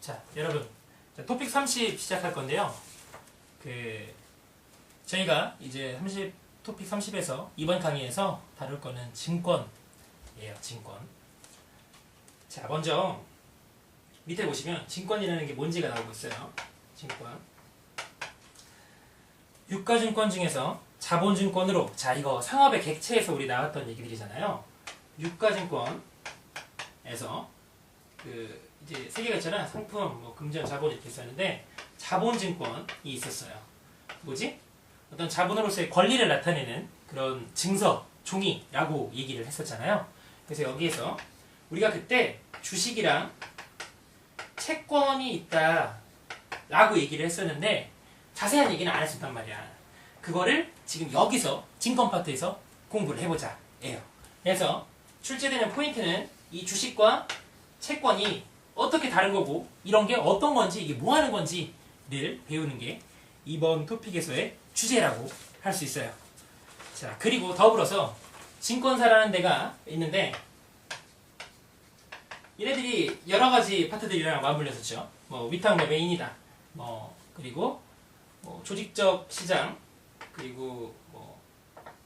자, 여러분, 자, 토픽 30 시작할 건데요. 저희가 이제 토픽 30에서 이번 강의에서 다룰 거는 증권이에요, 증권. 자, 먼저 밑에 보시면 증권이라는 게 뭔지가 나오고 있어요. 증권. 유가증권 중에서 자본증권으로, 자, 이거 상업의 객체에서 우리 나왔던 얘기들이잖아요. 유가증권에서 이제 세 개가 있잖아. 상품, 뭐 금전, 자본 이렇게 있었는데 자본증권이 있었어요. 뭐지? 어떤 자본으로서의 권리를 나타내는 그런 증서, 종이라고 얘기를 했었잖아요. 그래서 여기에서 우리가 그때 주식이랑 채권이 있다라고 얘기를 했었는데 자세한 얘기는 안 했었단 말이야. 그거를 지금 여기서 증권 파트에서 공부를 해보자 예요. 그래서 출제되는 포인트는 이 주식과 채권이 어떻게 다른 거고 이런 게 어떤 건지 이게 뭐 하는 건지를 배우는 게 이번 토픽에서의 주제라고 할 수 있어요. 자, 그리고 더불어서 증권사라는 데가 있는데 얘네들이 여러 가지 파트들이랑 맞물렸었죠. 뭐 위탁 매매인이다. 뭐 그리고 뭐 조직적 시장, 그리고 뭐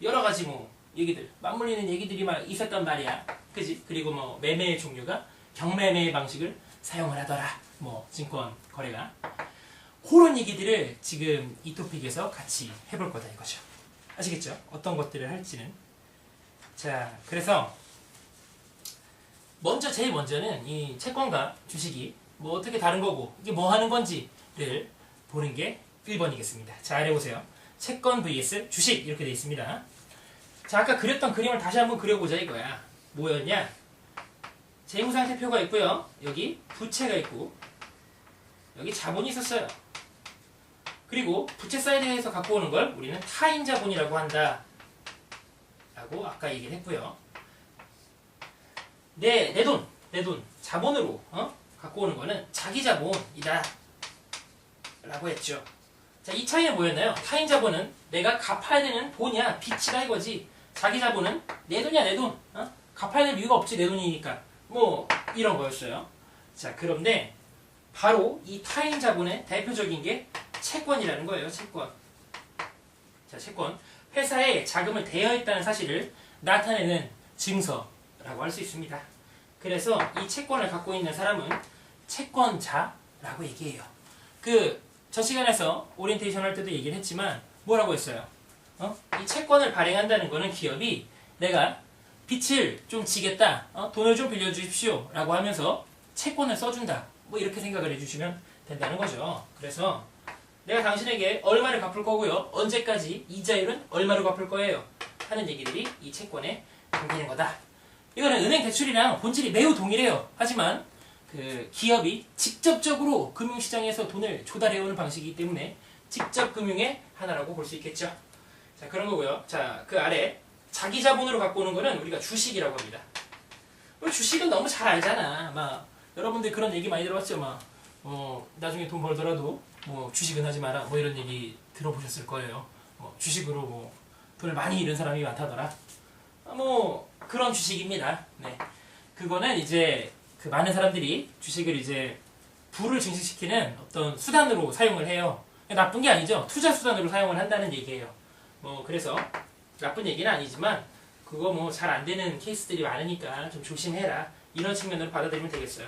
여러 가지 뭐 얘기들 맞물리는 얘기들이 막 있었단 말이야. 그지? 그리고 뭐 매매의 종류가 경매매 방식을 사용을 하더라. 뭐 증권 거래가 그런 얘기들을 지금 이 토픽에서 같이 해볼 거다 이거죠. 아시겠죠? 어떤 것들을 할지는. 자, 그래서 제일 먼저는 이 채권과 주식이 뭐 어떻게 다른 거고 이게 뭐 하는 건지를 보는 게 1번이겠습니다. 자, 아래 보세요. 채권 vs 주식 이렇게 돼 있습니다. 자, 아까 그렸던 그림을 다시 한번 그려보자 이거야. 뭐였냐? 재무상태표가 있고요. 여기 부채가 있고 여기 자본이 있었어요. 그리고 부채 사이드에서 갖고 오는 걸 우리는 타인 자본이라고 한다 라고 아까 얘기를 했고요. 내 돈, 자본으로 갖고 오는 거는 자기 자본이다 라고 했죠. 자, 이 차이는 뭐였나요? 타인 자본은 내가 갚아야 되는 돈이야, 빚이다 이거지. 자기 자본은 내 돈이야, 내 돈. 갚아야 될 이유가 없지, 내 돈이니까. 뭐 이런 거였어요. 자, 그런데 바로 이 타인 자본의 대표적인 게 채권이라는 거예요. 채권. 자, 채권. 회사에 자금을 대여했다는 사실을 나타내는 증서라고 할 수 있습니다. 그래서 이 채권을 갖고 있는 사람은 채권자라고 얘기해요. 저 시간에서 오리엔테이션 할 때도 얘기를 했지만 뭐라고 했어요? 이 채권을 발행한다는 거는 기업이 내가 빚을 좀 지겠다, 돈을 좀 빌려주십시오 라고 하면서 채권을 써준다. 뭐 이렇게 생각을 해주시면 된다는 거죠. 그래서 내가 당신에게 얼마를 갚을 거고요. 언제까지 이자율은 얼마로 갚을 거예요. 하는 얘기들이 이 채권에 담기는 거다. 이거는 은행 대출이랑 본질이 매우 동일해요. 하지만 기업이 직접적으로 금융시장에서 돈을 조달해오는 방식이기 때문에 직접 금융의 하나라고 볼 수 있겠죠. 자, 그런 거고요. 자, 그 아래 자기 자본으로 갖고 오는 거는 우리가 주식이라고 합니다. 주식은 너무 잘 알잖아. 막 여러분들 그런 얘기 많이 들어봤죠. 막 나중에 돈 벌더라도 뭐 주식은 하지 마라. 뭐 이런 얘기 들어보셨을 거예요. 주식으로 뭐 돈을 많이 잃은 사람이 많다더라. 뭐 그런 주식입니다. 네, 그거는 이제 많은 사람들이 주식을 이제 부를 증식시키는 어떤 수단으로 사용을 해요. 나쁜 게 아니죠. 투자 수단으로 사용을 한다는 얘기예요. 뭐 그래서 나쁜 얘기는 아니지만 그거 뭐 잘 안 되는 케이스들이 많으니까 좀 조심해라. 이런 측면으로 받아들이면 되겠어요.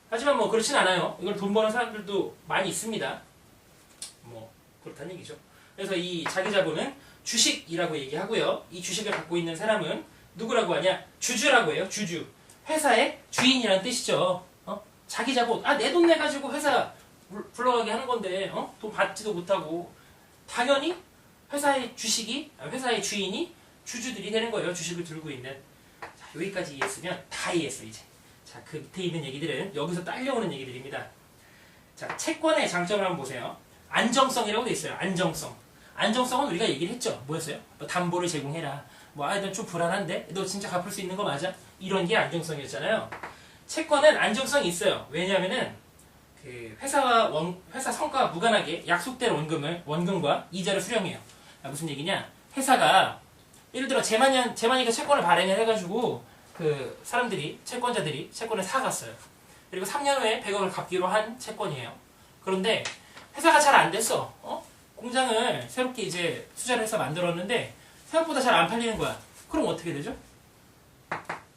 하지만 뭐 그렇진 않아요. 이걸 돈 버는 사람들도 많이 있습니다. 뭐 그렇다는 얘기죠. 그래서 이 자기 자본은 주식이라고 얘기하고요. 이 주식을 갖고 있는 사람은 누구라고 하냐? 주주라고 해요. 주주. 회사의 주인이라는 뜻이죠. 자기 자본. 내 돈 내가지고 회사 불러가게 하는 건데 돈 받지도 못하고 당연히 회사의 주인이 주주들이 되는 거예요. 주식을 들고 있는. 자, 여기까지 이해했으면 다 이해했어 이제. 자, 그 밑에 있는 얘기들은 여기서 딸려오는 얘기들입니다. 자, 채권의 장점을 한번 보세요. 안정성이라고 돼 있어요. 안정성. 안정성은 우리가 얘기를 했죠. 뭐였어요? 뭐 담보를 제공해라. 넌 좀 불안한데? 너 진짜 갚을 수 있는 거 맞아? 이런 게 안정성이었잖아요. 채권은 안정성이 있어요. 왜냐하면은 회사 성과와 무관하게 약속된 원금과 이자를 수령해요. 무슨 얘기냐? 회사가 예를 들어 재만이가 채권을 발행을 해가지고 채권자들이 채권을 사갔어요. 그리고 3년 후에 100억을 갚기로 한 채권이에요. 그런데 회사가 잘 안 됐어. 공장을 새롭게 이제 투자를 해서 만들었는데 생각보다 잘 안 팔리는 거야. 그럼 어떻게 되죠?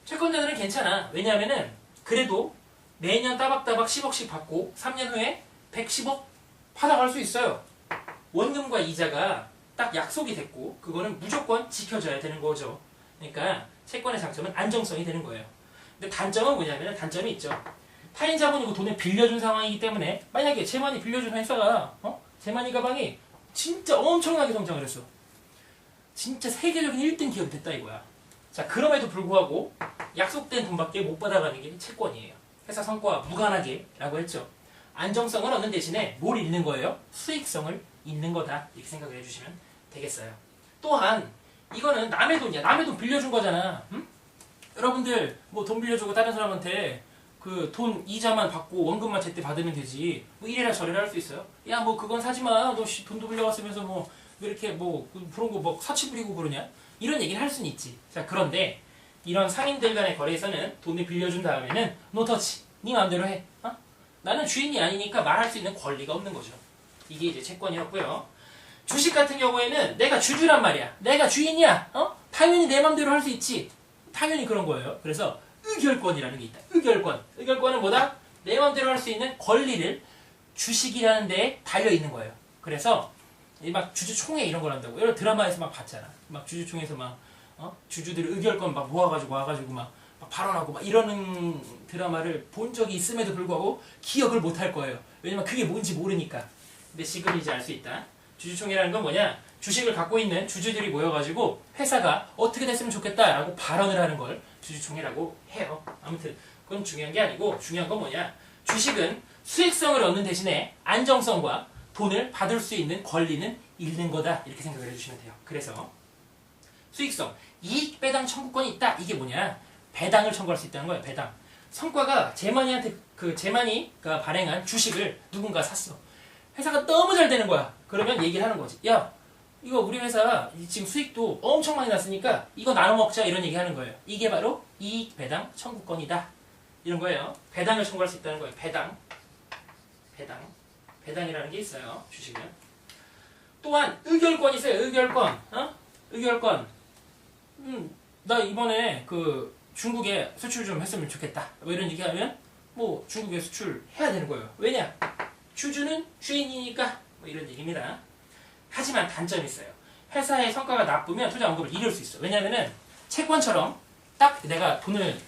채권자들은 괜찮아. 왜냐하면은 그래도 매년 따박따박 10억씩 받고 3년 후에 110억 받아갈 수 있어요. 원금과 이자가 딱 약속이 됐고 그거는 무조건 지켜져야 되는 거죠. 그러니까 채권의 장점은 안정성이 되는 거예요. 근데 단점은 뭐냐면 단점이 있죠. 타인 자본이고 돈을 빌려준 상황이기 때문에 만약에 재만이 빌려준 회사가 재만이 가방이 진짜 엄청나게 성장을 했어. 진짜 세계적인 1등 기업이 됐다 이거야. 자, 그럼에도 불구하고 약속된 돈밖에 못 받아가는 게 채권이에요. 회사 성과와 무관하게 라고 했죠. 안정성을 얻는 대신에 뭘 잃는 거예요? 수익성을 잃는 거다. 이렇게 생각을 해주시면 되겠어요. 또한 이거는 남의 돈이야. 남의 돈 빌려준 거잖아. 응? 여러분들 뭐 돈 빌려주고 다른 사람한테 그 돈 이자만 받고 원금만 제때 받으면 되지. 뭐 이래라 저래라 할 수 있어요. 야 뭐 그건 사지 마. 너 돈도 빌려갔으면서 뭐 왜 이렇게 뭐 그런 거 뭐 사치 부리고 그러냐? 이런 얘기를 할 수는 있지. 자, 그런데 이런 상인들 간의 거래에서는 돈을 빌려준 다음에는 노터치. 네 마음대로 해. 나는 주인이 아니니까 말할 수 있는 권리가 없는 거죠. 이게 이제 채권이었고요. 주식 같은 경우에는 내가 주주란 말이야. 내가 주인이야. 당연히 내 마음대로 할 수 있지. 당연히 그런 거예요. 그래서 의결권이라는 게 있다. 의결권. 의결권은 뭐다? 내 마음대로 할 수 있는 권리를 주식이라는 데에 달려 있는 거예요. 그래서 막 주주총회 이런 걸 한다고. 여러 드라마에서 막 봤잖아. 막 주주총회에서 막 주주들이 의결권 막 모아가지고 와가지고 막 발언하고 막 이러는 드라마를 본 적이 있음에도 불구하고 기억을 못 할 거예요. 왜냐면 그게 뭔지 모르니까. 근데 지금 이제 알 수 있다. 주주총회라는 건 뭐냐? 주식을 갖고 있는 주주들이 모여가지고 회사가 어떻게 됐으면 좋겠다라고 발언을 하는 걸 주주총회라고 해요. 아무튼 그건 중요한 게 아니고 중요한 건 뭐냐? 주식은 수익성을 얻는 대신에 안정성과 돈을 받을 수 있는 권리는 잃는 거다. 이렇게 생각을 해주시면 돼요. 그래서 수익성, 이익 배당 청구권이 있다. 이게 뭐냐? 배당을 청구할 수 있다는 거예요. 배당. 성과가 재만이한테 그 재만이가 발행한 주식을 누군가 샀어. 회사가 너무 잘 되는 거야. 그러면 얘기를 하는 거지. 야, 이거 우리 회사 지금 수익도 엄청 많이 났으니까 이거 나눠 먹자 이런 얘기 하는 거예요. 이게 바로 이익 배당 청구권이다. 이런 거예요. 배당을 청구할 수 있다는 거예요. 배당. 배당이라는 게 있어요. 주식은. 또한 의결권이 있어요. 의결권. 의결권. 나 이번에 그 중국에 수출 좀 했으면 좋겠다. 뭐 이런 얘기 하면 뭐 중국에 수출해야 되는 거예요. 왜냐? 주주는 주인이니까 뭐 이런 얘기입니다. 하지만 단점이 있어요. 회사의 성과가 나쁘면 투자 원금을 잃을 수 있어. 왜냐면은 채권처럼 딱 내가 돈을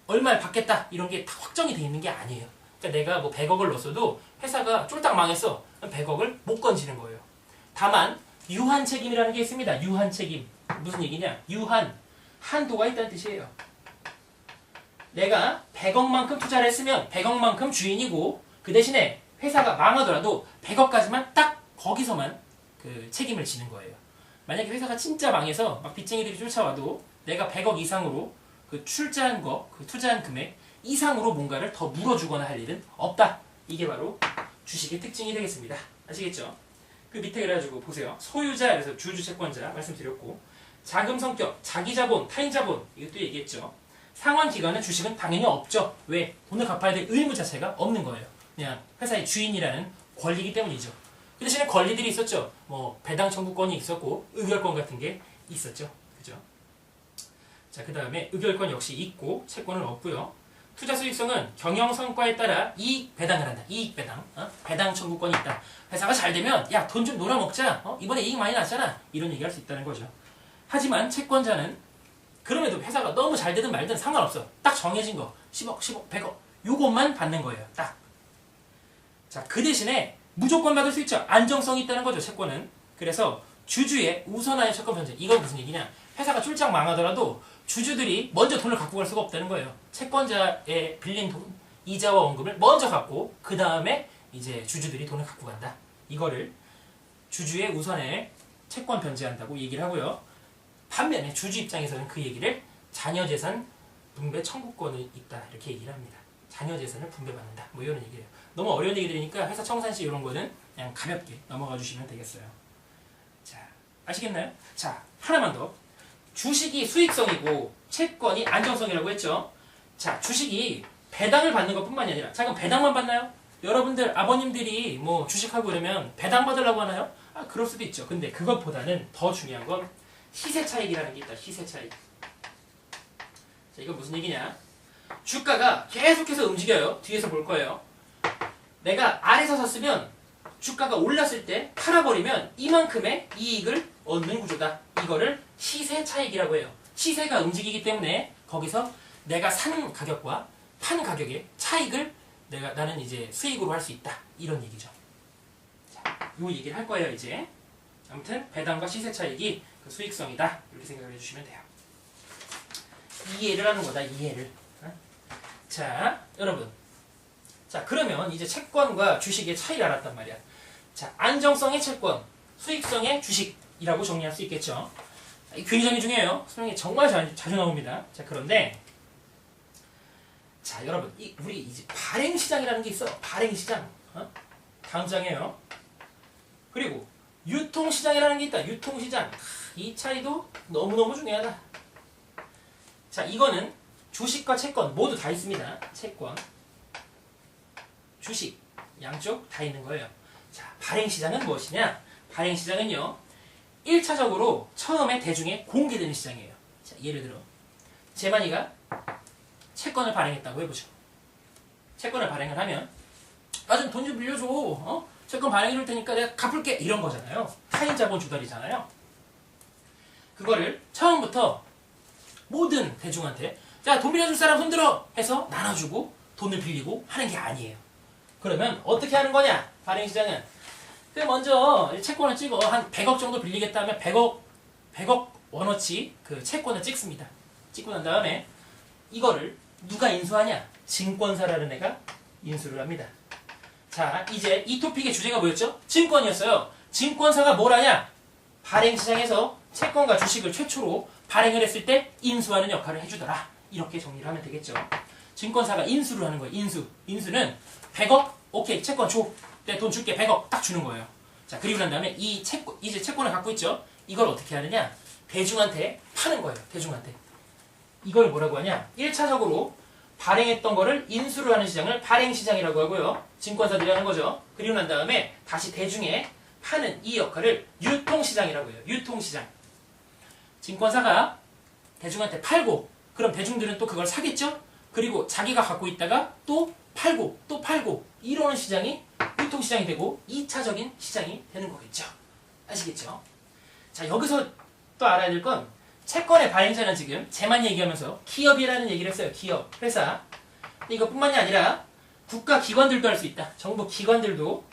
얼마를 받겠다 이런 게 다 확정이 돼 있는 게 아니에요. 그러니까 내가 뭐 100억을 넣었어도 회사가 쫄딱 망했어. 100억을 못 건지는 거예요. 다만 유한 책임이라는 게 있습니다. 유한 책임. 무슨 얘기냐? 유한. 한도가 있다는 뜻이에요. 내가 100억만큼 투자를 했으면 100억만큼 주인이고 그 대신에 회사가 망하더라도 100억까지만 딱 거기서만 그 책임을 지는 거예요. 만약에 회사가 진짜 망해서 막 빚쟁이들이 쫓아와도 내가 100억 이상으로 그 출자한 거, 그 투자한 금액 이상으로 뭔가를 더 물어주거나 할 일은 없다. 이게 바로 주식의 특징이 되겠습니다. 아시겠죠? 그 밑에 그래가지고 보세요. 소유자, 그래서 주주 채권자 말씀드렸고 자금 성격, 자기 자본, 타인 자본 이것도 얘기했죠. 상환 기간은 주식은 당연히 없죠. 왜? 돈을 갚아야 될 의무 자체가 없는 거예요. 그냥 회사의 주인이라는 권리이기 때문이죠. 그 대신에 권리들이 있었죠. 뭐 배당 청구권이 있었고 의결권 같은 게 있었죠. 그죠? 자, 그 다음에 의결권 역시 있고 채권은 없고요. 투자 수익성은 경영 성과에 따라 이익 배당을 한다. 이익 배당. 배당 청구권이 있다. 회사가 잘 되면 야, 돈 좀 놀아먹자. 이번에 이익 많이 났잖아. 이런 얘기할 수 있다는 거죠. 하지만 채권자는 그럼에도 회사가 너무 잘 되든 말든 상관없어. 딱 정해진 거. 10억, 100억. 요것만 받는 거예요. 딱. 자, 그 대신에 무조건 받을 수 있죠. 안정성이 있다는 거죠. 채권은. 그래서 주주의 우선화의 채권 변제. 이건 무슨 얘기냐. 회사가 출장 망하더라도 주주들이 먼저 돈을 갖고 갈 수가 없다는 거예요. 채권자의 빌린 돈, 이자와 원금을 먼저 갖고 그 다음에 이제 주주들이 돈을 갖고 간다. 이거를 주주의 우선에 채권 변제한다고 얘기를 하고요. 반면에 주주 입장에서는 그 얘기를 자녀재산 분배 청구권이 있다. 이렇게 얘기를 합니다. 자녀재산을 분배받는다. 뭐 이런 얘기예요. 너무 어려운 얘기들이니까 회사 청산시 이런 거는 그냥 가볍게 넘어가 주시면 되겠어요. 자, 아시겠나요? 자, 하나만 더. 주식이 수익성이고 채권이 안정성이라고 했죠. 자, 주식이 배당을 받는 것뿐만이 아니라, 자, 그럼 배당만 받나요? 여러분들 아버님들이 뭐 주식하고 그러면 배당 받으려고 하나요? 아, 그럴 수도 있죠. 근데 그것보다는 더 중요한 건 시세 차익이라는 게 있다. 시세 차익. 자, 이건 무슨 얘기냐? 주가가 계속해서 움직여요. 뒤에서 볼 거예요. 내가 아래서 샀으면 주가가 올랐을 때 팔아버리면 이만큼의 이익을 얻는 구조다. 이거를 시세 차익이라고 해요. 시세가 움직이기 때문에 거기서 내가 산 가격과 판 가격의 차익을 나는 이제 수익으로 할 수 있다. 이런 얘기죠. 자, 요 얘기를 할 거예요, 이제. 아무튼 배당과 시세 차익이 그 수익성이다. 이렇게 생각을 해주시면 돼요. 이해를 하는 거다, 이해를. 자, 여러분. 자, 그러면 이제 채권과 주식의 차이를 알았단 말이야. 자, 안정성의 채권, 수익성의 주식이라고 정리할 수 있겠죠. 굉장히 중요해요. 수능에 정말 자주 나옵니다. 자, 그런데 자, 여러분, 우리 이제 발행시장이라는 게 있어. 발행시장. 다음 장이에요. 그리고 유통시장이라는 게 있다. 유통시장. 이 차이도 너무너무 중요하다. 자, 이거는 주식과 채권 모두 다 있습니다. 채권, 주식, 양쪽 다 있는 거예요. 자, 발행시장은 무엇이냐? 발행시장은요, 1차적으로 처음에 대중에 공개되는 시장이에요. 자, 예를 들어 재만이가 채권을 발행했다고 해보죠. 채권을 발행을 하면 나 좀 돈 좀 빌려줘. 채권 발행해줄 테니까 내가 갚을게. 이런 거잖아요. 타인자본 주달이잖아요. 그거를 처음부터 모든 대중한테 자, 돈 빌려줄 사람 손들어 해서 나눠주고 돈을 빌리고 하는 게 아니에요. 그러면 어떻게 하는 거냐? 발행시장은 먼저 채권을 찍어 한 100억 정도 빌리겠다 하면 100억 원어치 그 채권을 찍습니다. 찍고 난 다음에 이거를 누가 인수하냐? 증권사라는 애가 인수를 합니다. 자, 이제 이 토픽의 주제가 뭐였죠? 증권이었어요. 증권사가 뭘 하냐? 발행시장에서 채권과 주식을 최초로 발행을 했을 때 인수하는 역할을 해주더라. 이렇게 정리를 하면 되겠죠. 증권사가 인수를 하는 거예요. 인수는 100억? 오케이, 채권 줘. 내 돈 줄게. 100억 딱 주는 거예요. 자, 그리고 난 다음에 이제 채권을 갖고 있죠. 이걸 어떻게 하느냐? 대중한테 파는 거예요. 대중한테. 이걸 뭐라고 하냐? 1차적으로 발행했던 거를 인수를 하는 시장을 발행시장이라고 하고요. 증권사들이 하는 거죠. 그리고 난 다음에 다시 대중에 파는 이 역할을 유통시장이라고 해요. 유통시장. 증권사가 대중한테 팔고 그럼 대중들은 또 그걸 사겠죠? 그리고 자기가 갖고 있다가 또 팔고 이러는 시장이 유통시장이 되고 2차적인 시장이 되는 거겠죠. 아시겠죠? 자, 여기서 또 알아야 될 건 채권의 발행자는 지금 재만 얘기하면서 기업이라는 얘기를 했어요. 기업, 회사. 근데 이것뿐만이 아니라 국가기관들도 할 수 있다. 정부 기관들도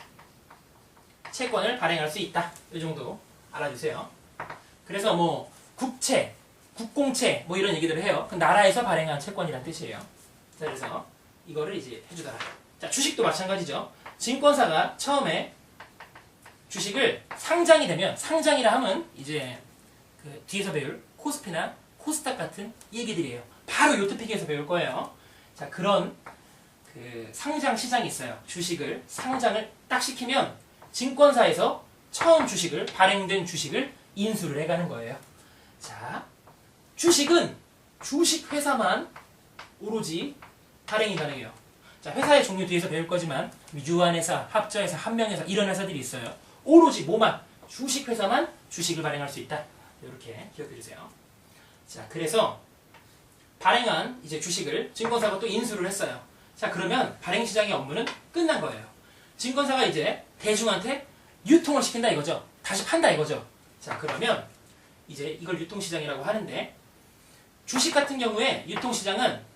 채권을 발행할 수 있다. 이 정도 알아주세요. 그래서 뭐 국채, 국공채 뭐 이런 얘기들을 해요. 그 나라에서 발행한 채권이란 뜻이에요. 자, 그래서 이거를 이제 해주더라. 자, 주식도 마찬가지죠. 증권사가 처음에 주식을 상장이 되면 상장이라 하면 이제 그 뒤에서 배울 코스피나 코스닥 같은 얘기들이에요. 바로 요 토픽에서 배울 거예요. 자, 그런 그 상장 시장이 있어요. 주식을 상장을 딱 시키면 증권사에서 처음 주식을 발행된 주식을 인수를 해가는 거예요. 자, 주식은 주식회사만 오로지 발행이 가능해요. 자, 회사의 종류 뒤에서 배울 거지만 유한회사, 합자회사, 한명회사 이런 회사들이 있어요. 오로지 뭐만? 주식회사만 주식을 발행할 수 있다. 이렇게 기억해 주세요. 자, 그래서 발행한 이제 주식을 증권사가 또 인수를 했어요. 자, 그러면 발행시장의 업무는 끝난 거예요. 증권사가 이제 대중한테 유통을 시킨다 이거죠. 다시 판다 이거죠. 자, 그러면 이제 이걸 유통시장이라고 하는데 주식 같은 경우에 유통시장은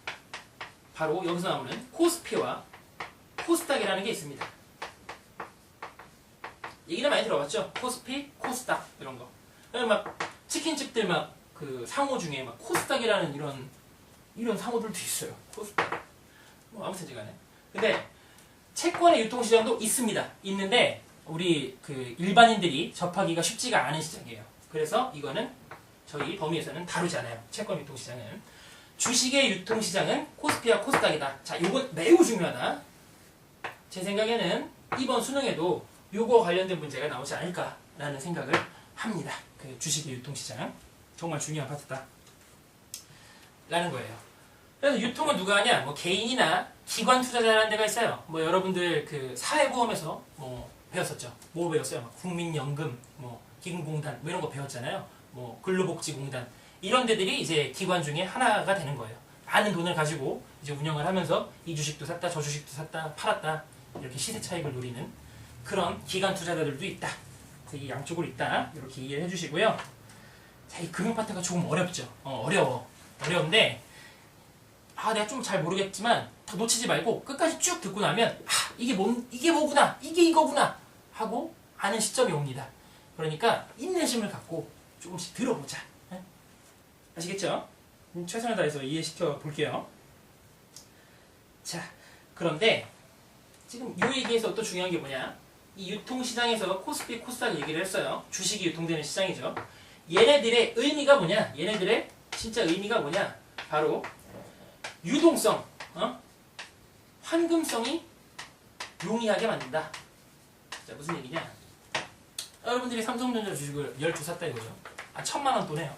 바로 여기서 나오는 코스피와 코스닥이라는 게 있습니다. 얘기를 많이 들어봤죠? 코스피, 코스닥 이런 거. 막 치킨집들 막 그 상호 중에 막 코스닥이라는 이런 상호들도 있어요. 코스닥. 뭐 아무튼 간에. 근데 채권의 유통시장도 있습니다. 있는데 우리 그 일반인들이 접하기가 쉽지가 않은 시장이에요. 그래서 이거는 저희 범위에서는 다루지 않아요. 채권 유통시장은. 주식의 유통시장은 코스피와 코스닥이다. 자, 요건 매우 중요하다. 제 생각에는 이번 수능에도 요거 관련된 문제가 나오지 않을까라는 생각을 합니다. 그 주식의 유통시장. 정말 중요한 파트다. 라는 거예요. 그래서 유통은 누가 하냐? 뭐 개인이나 기관 투자자라는 데가 있어요. 뭐 여러분들 그 사회보험에서 뭐 배웠었죠. 뭐 배웠어요? 막 국민연금, 뭐 기금공단 뭐 이런 거 배웠잖아요. 뭐 근로복지공단 이런 데들이 이제 기관 중에 하나가 되는 거예요. 많은 돈을 가지고 이제 운영을 하면서 이 주식도 샀다, 저 주식도 샀다, 팔았다 이렇게 시세 차익을 노리는 그런 기관 투자자들도 있다. 그래서 이 양쪽으로 있다. 이렇게 이해해 주시고요. 자, 이 금융 파트가 조금 어렵죠. 어려운데 내가 좀 잘 모르겠지만 더 놓치지 말고 끝까지 쭉 듣고 나면 이게 뭐구나, 이게 이거구나 하고 아는 시점이 옵니다. 그러니까 인내심을 갖고 조금씩 들어보자. 네? 아시겠죠? 최선을 다해서 이해시켜 볼게요. 자, 그런데 지금 이 얘기에서 또 중요한 게 뭐냐? 이 유통시장에서 코스피, 코스닥 얘기를 했어요. 주식이 유통되는 시장이죠. 얘네들의 의미가 뭐냐? 얘네들의 진짜 의미가 뭐냐? 바로 유동성, 환금성이 용이하게 만든다. 자, 무슨 얘기냐? 여러분들이 삼성전자 주식을 12 샀다 이거죠. 1000만원 돈에요.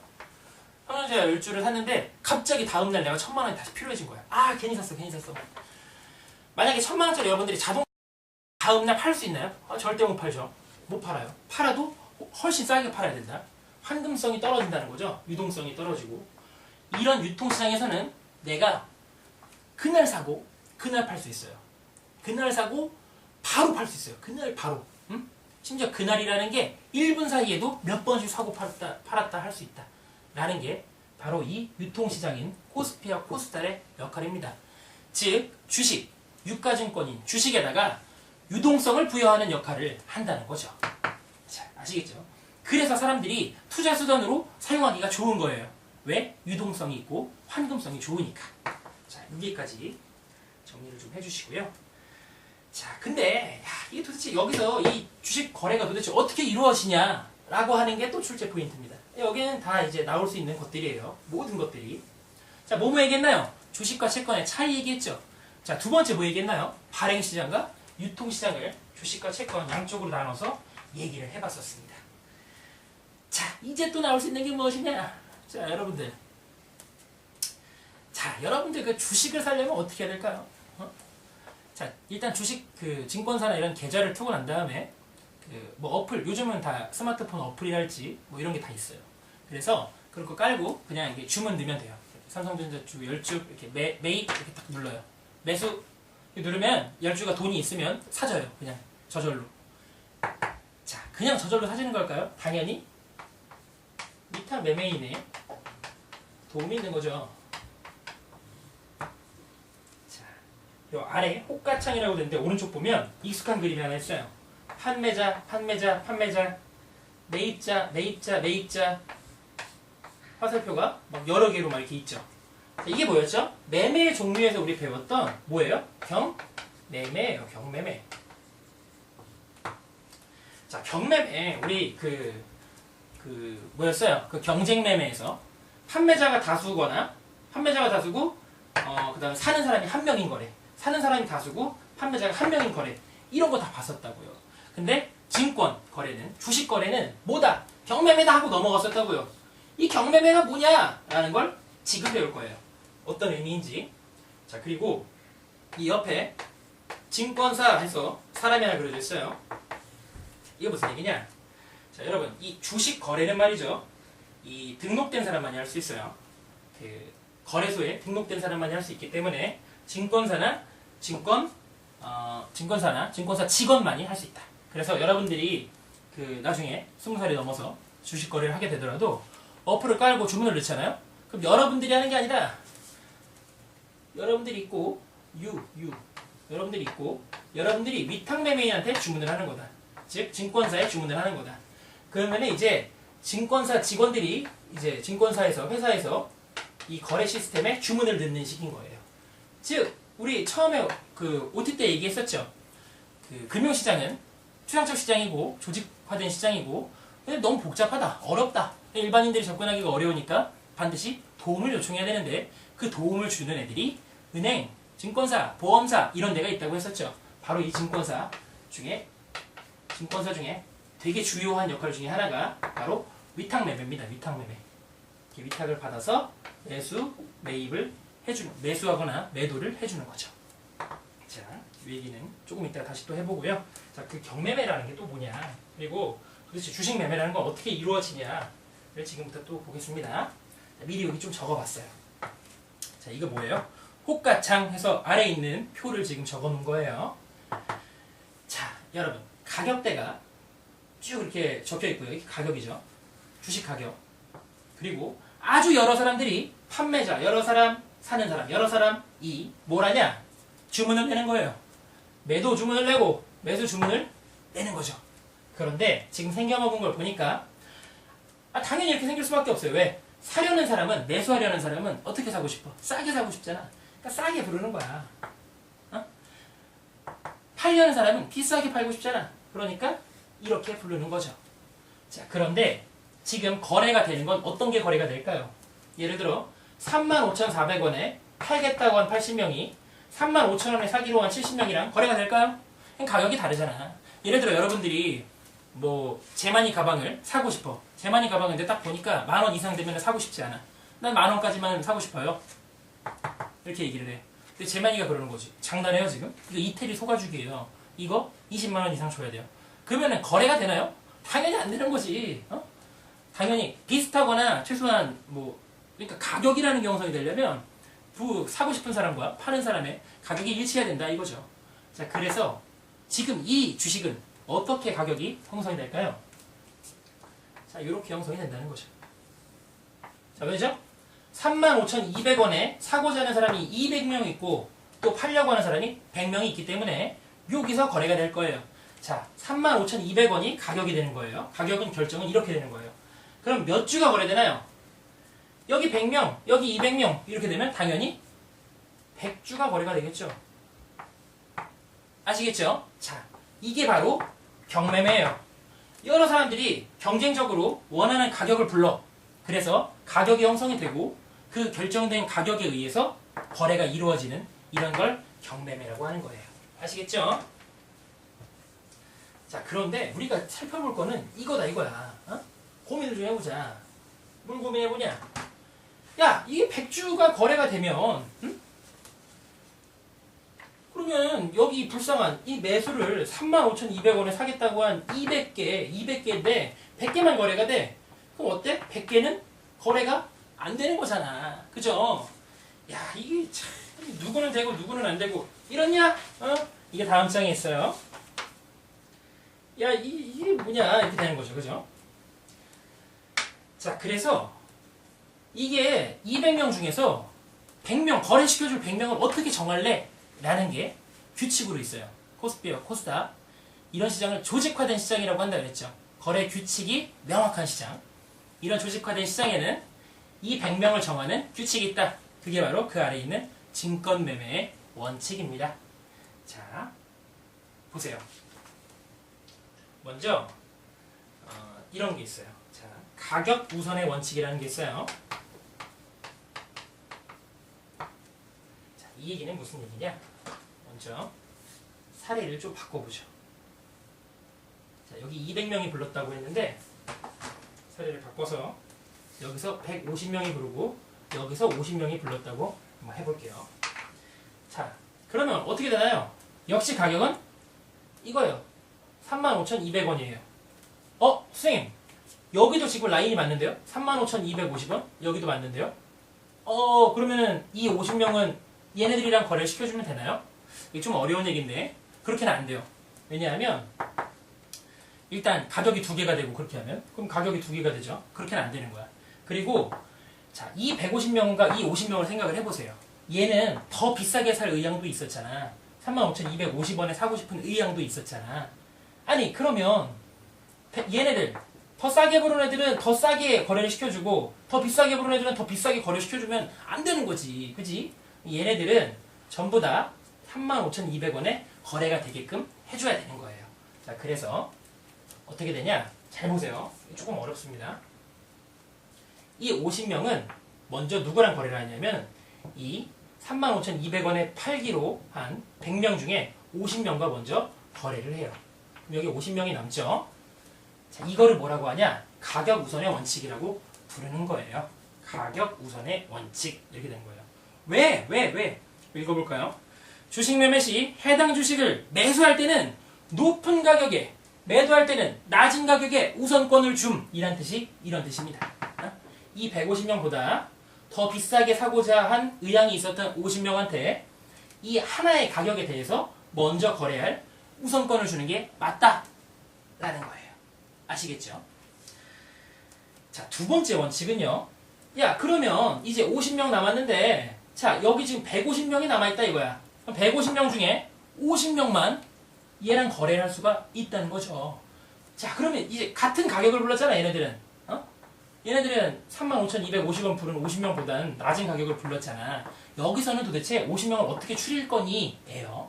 삼성전자 10주를 샀는데 갑자기 다음날 내가 1000만원이 다시 필요해진 거야. 괜히 샀어. 만약에 1000만원짜리 여러분들이 자동 다음날 팔 수 있나요? 절대 못 팔죠. 못 팔아요. 팔아도 훨씬 싸게 팔아야 된다. 환금성이 떨어진다는 거죠. 유동성이 떨어지고. 이런 유통시장에서는 내가 그날 사고 그날 팔 수 있어요. 그날 사고 바로 팔 수 있어요. 그날 바로. 심지어 그날이라는 게 1분 사이에도 몇 번씩 사고 팔았다 할 수 있다. 라는 게 바로 이 유통시장인 코스피와 코스닥의 역할입니다. 즉 주식, 유가증권인 주식에다가 유동성을 부여하는 역할을 한다는 거죠. 자, 아시겠죠? 그래서 사람들이 투자수단으로 사용하기가 좋은 거예요. 왜? 유동성이 있고 환금성이 좋으니까. 자, 여기까지 정리를 좀 해주시고요. 자, 근데 이게 도대체 여기서 이 주식 거래가 도대체 어떻게 이루어지냐 라고 하는 게 또 출제 포인트입니다. 여기는 다 이제 나올 수 있는 것들이에요. 모든 것들이. 자, 뭐뭐 얘기했나요? 주식과 채권의 차이 얘기했죠. 자, 두 번째 뭐 얘기했나요? 발행시장과 유통시장을 주식과 채권 양쪽으로 나눠서 얘기를 해봤었습니다. 자, 이제 또 나올 수 있는 게 무엇이냐? 자, 여러분들 그 주식을 사려면 어떻게 해야 될까요? 자, 일단 주식 그 증권사나 이런 계좌를 트고 난 다음에 그 뭐 어플, 요즘은 다 스마트폰 어플이랄지 뭐 이런 게 다 있어요. 그래서 그런 거 깔고 그냥 이게 주문 넣으면 돼요. 삼성전자 주 10주 이렇게 매입 이렇게 딱 눌러요. 매수 누르면 10주가 돈이 있으면 사져요. 그냥 저절로. 자, 그냥 저절로 사지는 걸까요? 당연히 위탁 매매인에 도움이 있는 거죠. 자, 요 아래 호가창이라고 되는데 오른쪽 보면 익숙한 그림이 하나 있어요. 판매자, 매입자, 화살표가 막 여러 개로 막 이렇게 있죠. 자, 이게 뭐였죠? 매매 종류에서 우리 배웠던 뭐예요? 경매매예요. 경매매. 자, 경매매 우리 뭐였어요? 그 경쟁매매에서 판매자가 다수고 그다음에 사는 사람이 한 명인 거래. 사는 사람이 다수고 판매자가 한 명인 거래. 이런 거 다 봤었다고요. 근데 증권 거래는, 주식 거래는 뭐다? 경매매다 하고 넘어갔었다고요. 이 경매매가 뭐냐? 라는 걸 지금 배울 거예요. 어떤 의미인지. 자, 그리고 이 옆에 증권사 해서 사람이 하나 그려져 있어요. 이게 무슨 얘기냐? 자, 여러분, 이 주식 거래는 말이죠. 이 등록된 사람만이 할 수 있어요. 그 거래소에 등록된 사람만이 할 수 있기 때문에 증권사나 증권사 직원만이 할 수 있다. 그래서 여러분들이 그 나중에 20살이 넘어서 주식 거래를 하게 되더라도 어플을 깔고 주문을 넣잖아요. 그럼 여러분들이 하는 게 아니라 여러분들이 있고 여러분들이 위탁 매매인한테 주문을 하는 거다. 즉 증권사에 주문을 하는 거다. 그러면 이제 증권사 직원들이 이제 증권사에서 회사에서 이 거래 시스템에 주문을 넣는 식인 거예요. 즉 우리 처음에 그 OT 때 얘기했었죠. 그 금융시장은 추상적 시장이고 조직화된 시장이고 근데 너무 복잡하다, 어렵다. 일반인들이 접근하기가 어려우니까 반드시 도움을 요청해야 되는데 그 도움을 주는 애들이 은행, 증권사, 보험사 이런 데가 있다고 했었죠. 바로 이 증권사 중에 되게 주요한 역할 중에 하나가 바로 위탁매매입니다. 위탁매매. 위탁을 받아서 매수하거나 매도를 해주는 거죠. 자, 이 얘기는 조금 이따가 다시 또 해보고요. 자, 그 경매매라는 게 또 뭐냐, 그리고 도대체 주식 매매라는 건 어떻게 이루어지냐를 지금부터 또 보겠습니다. 자, 미리 여기 좀 적어봤어요. 자, 이거 뭐예요? 호가창 해서 아래에 있는 표를 지금 적어놓은 거예요. 자, 여러분, 가격대가 쭉 이렇게 적혀있고요. 이게 가격이죠. 주식 가격. 그리고 아주 여러 사람들이 판매자, 여러 사람, 사는 사람, 여러 사람이 뭘 하냐? 주문을 내는 거예요. 매도 주문을 내고 매수 주문을 내는 거죠. 그런데 지금 생겨먹은 걸 보니까 당연히 이렇게 생길 수밖에 없어요. 왜? 사려는 사람은, 매수하려는 사람은 어떻게 사고 싶어? 싸게 사고 싶잖아. 그러니까 싸게 부르는 거야. 어? 팔려는 사람은 비싸게 팔고 싶잖아. 그러니까 이렇게 부르는 거죠. 자, 그런데 지금 거래가 되는 건 어떤 게 거래가 될까요? 예를 들어 35,400원에 팔겠다고 한 80명이 35,000원에 사기로 한 70명이랑 거래가 될까요? 가격이 다르잖아. 예를 들어 여러분들이 뭐 제마니 가방을 사고 싶어. 제마니 가방을 근데 딱 보니까 10,000원 이상 되면 사고 싶지 않아. 난 10,000원까지만 사고 싶어요. 이렇게 얘기를 해. 근데 제마니가 그러는 거지. 장난해요 지금? 이거 이태리 소가죽이에요. 이거 200,000원 이상 줘야 돼요. 그러면은 거래가 되나요? 당연히 안 되는 거지. 어? 당연히 비슷하거나 최소한 뭐 그러니까 가격이라는 경성이 되려면 사고 싶은 사람과 파는 사람의 가격이 일치해야 된다 이거죠. 자, 그래서 지금 이 주식은 어떻게 가격이 형성이 될까요? 자, 이렇게 형성이 된다는 거죠. 자, 왜죠? 35,200원에 사고자 하는 사람이 200명 있고 또 팔려고 하는 사람이 100명이 있기 때문에 여기서 거래가 될 거예요. 자, 35,200원이 가격이 되는 거예요. 가격은 결정은 이렇게 되는 거예요. 그럼 몇 주가 거래되나요? 여기 100명, 여기 200명 이렇게 되면 당연히 100주가 거래가 되겠죠. 아시겠죠? 자, 이게 바로 경매매예요. 여러 사람들이 경쟁적으로 원하는 가격을 불러. 그래서 가격이 형성이 되고 그 결정된 가격에 의해서 거래가 이루어지는 이런 걸 경매매라고 하는 거예요. 아시겠죠? 자, 그런데 우리가 살펴볼 거는 이거다 이거야. 어? 고민을 좀 해보자. 뭘 고민해보냐? 야, 이게 100주가 거래가 되면 응? 그러면 여기 불쌍한 이 매수를 35,200원에 사겠다고 한 200개인데 100개만 거래가 돼. 그럼 어때? 100개는 거래가 안 되는 거잖아. 그죠? 야, 이게 참 누구는 되고 누구는 안 되고 이러냐? 어? 이게 다음 장에 있어요. 야, 이게 뭐냐? 이렇게 되는 거죠. 그죠? 자, 그래서 이게 200명 중에서 100명, 거래시켜줄 100명을 어떻게 정할래? 라는 게 규칙으로 있어요. 코스피와 코스닥. 이런 시장을 조직화된 시장이라고 한다 그랬죠. 거래 규칙이 명확한 시장. 이런 조직화된 시장에는 이 100명을 정하는 규칙이 있다. 그게 바로 그 아래에 있는 증권매매의 원칙입니다. 자, 보세요. 먼저 이런 게 있어요. 자, 가격 우선의 원칙이라는 게 있어요. 자, 이 얘기는 무슨 얘기냐? 먼저 사례를 좀 바꿔보죠. 자, 여기 200명이 불렀다고 했는데 사례를 바꿔서 여기서 150명이 부르고 여기서 50명이 불렀다고 한번 해볼게요. 자, 그러면 어떻게 되나요? 역시 가격은 이거예요. 35,200원이에요. 선생님, 여기도 지금 라인이 맞는데요? 35,250원? 여기도 맞는데요? 그러면은 이 50명은 얘네들이랑 거래를 시켜주면 되나요? 이게 좀 어려운 얘기인데 그렇게는 안 돼요. 왜냐하면 일단 가격이 두 개가 되고 그렇게 하면 그럼 가격이 두 개가 되죠. 그렇게는 안 되는 거야. 그리고 자, 이 150명과 이 50명을 생각을 해보세요. 얘는 더 비싸게 살 의향도 있었잖아. 35,250원에 사고 싶은 의향도 있었잖아. 아니 그러면 얘네들 더 싸게 부른 애들은 더 싸게 거래를 시켜주고 더 비싸게 부른 애들은 더 비싸게 거래를 시켜주면 안 되는 거지. 그지? 얘네들은 전부 다 35,200원에 거래가 되게끔 해줘야 되는 거예요. 자, 그래서 어떻게 되냐? 잘 보세요. 조금 어렵습니다. 이 50명은 먼저 누구랑 거래를 하냐면 이 35,200원에 팔기로 한 100명 중에 50명과 먼저 거래를 해요. 여기 50명이 남죠? 자, 이거를 뭐라고 하냐? 가격 우선의 원칙이라고 부르는 거예요. 가격 우선의 원칙. 이렇게 되는 거예요. 왜? 읽어볼까요? 주식 매매 시 해당 주식을 매수할 때는 높은 가격에, 매도할 때는 낮은 가격에 우선권을 줌이란 뜻이 이런 뜻입니다. 이 150명보다 더 비싸게 사고자 한 의향이 있었던 50명한테 이 하나의 가격에 대해서 먼저 거래할 우선권을 주는 게 맞다라는 거예요. 아시겠죠? 자, 두 번째 원칙은요. 야, 그러면 이제 50명 남았는데 자, 여기 지금 150명이 남아있다 이거야. 그럼 150명 중에 50명만 얘랑 거래를 할 수가 있다는 거죠. 자, 그러면 이제 같은 가격을 불렀잖아, 얘네들은. 얘네들은 35,250원 부른 50명보다는 낮은 가격을 불렀잖아. 여기서는 도대체 50명을 어떻게 추릴 거니? 예요.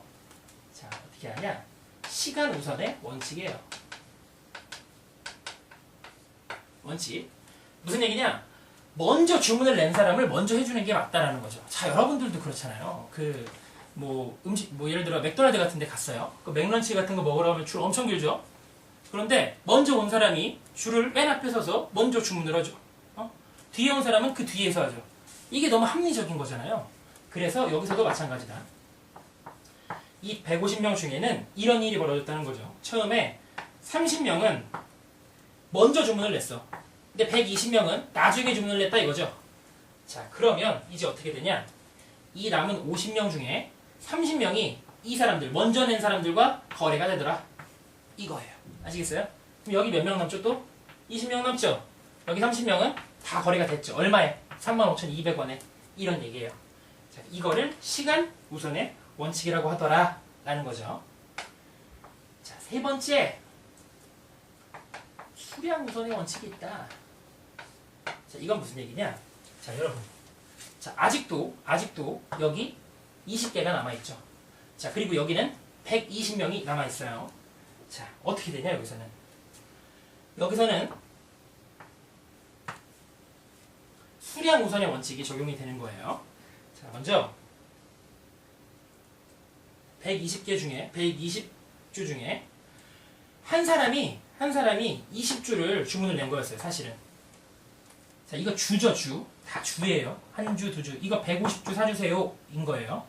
자, 어떻게 하냐? 시간 우선의 원칙이에요. 원칙. 무슨 얘기냐? 먼저 주문을 낸 사람을 먼저 해주는 게 맞다라는 거죠. 자, 여러분들도 그렇잖아요. 음식, 예를 들어 맥도날드 같은 데 갔어요. 그 맥런치 같은 거 먹으러 가면 줄 엄청 길죠? 그런데 먼저 온 사람이 줄을 맨 앞에 서서 먼저 주문을 하죠. 뒤에 온 사람은 그 뒤에서 하죠. 이게 너무 합리적인 거잖아요. 그래서 여기서도 마찬가지다. 이 150명 중에는 이런 일이 벌어졌다는 거죠. 처음에 30명은 먼저 주문을 냈어. 근데 120명은 나중에 주문을 냈다 이거죠. 자, 그러면 이제 어떻게 되냐? 이 남은 50명 중에 30명이 이 사람들, 먼저 낸 사람들과 거래가 되더라. 이거예요. 아시겠어요? 그럼 여기 몇 명 남죠 또? 20명 남죠? 여기 30명은 다 거래가 됐죠. 얼마에? 35,200원에. 이런 얘기예요. 자, 이거를 시간 우선의 원칙이라고 하더라 라는 거죠. 자, 세 번째, 수량 우선의 원칙이 있다. 자, 이건 무슨 얘기냐? 자, 여러분. 자, 아직도 여기 20개가 남아있죠. 자, 그리고 여기는 120명이 남아있어요. 자, 어떻게 되냐, 여기서는 수량 우선의 원칙이 적용이 되는 거예요. 자, 먼저 120개 중에 120주 중에 한 사람이 20주를 주문을 낸 거였어요, 사실은. 자, 이거 주죠, 주. 다 주예요. 한 주, 두 주. 이거 150주 사주세요 인 거예요.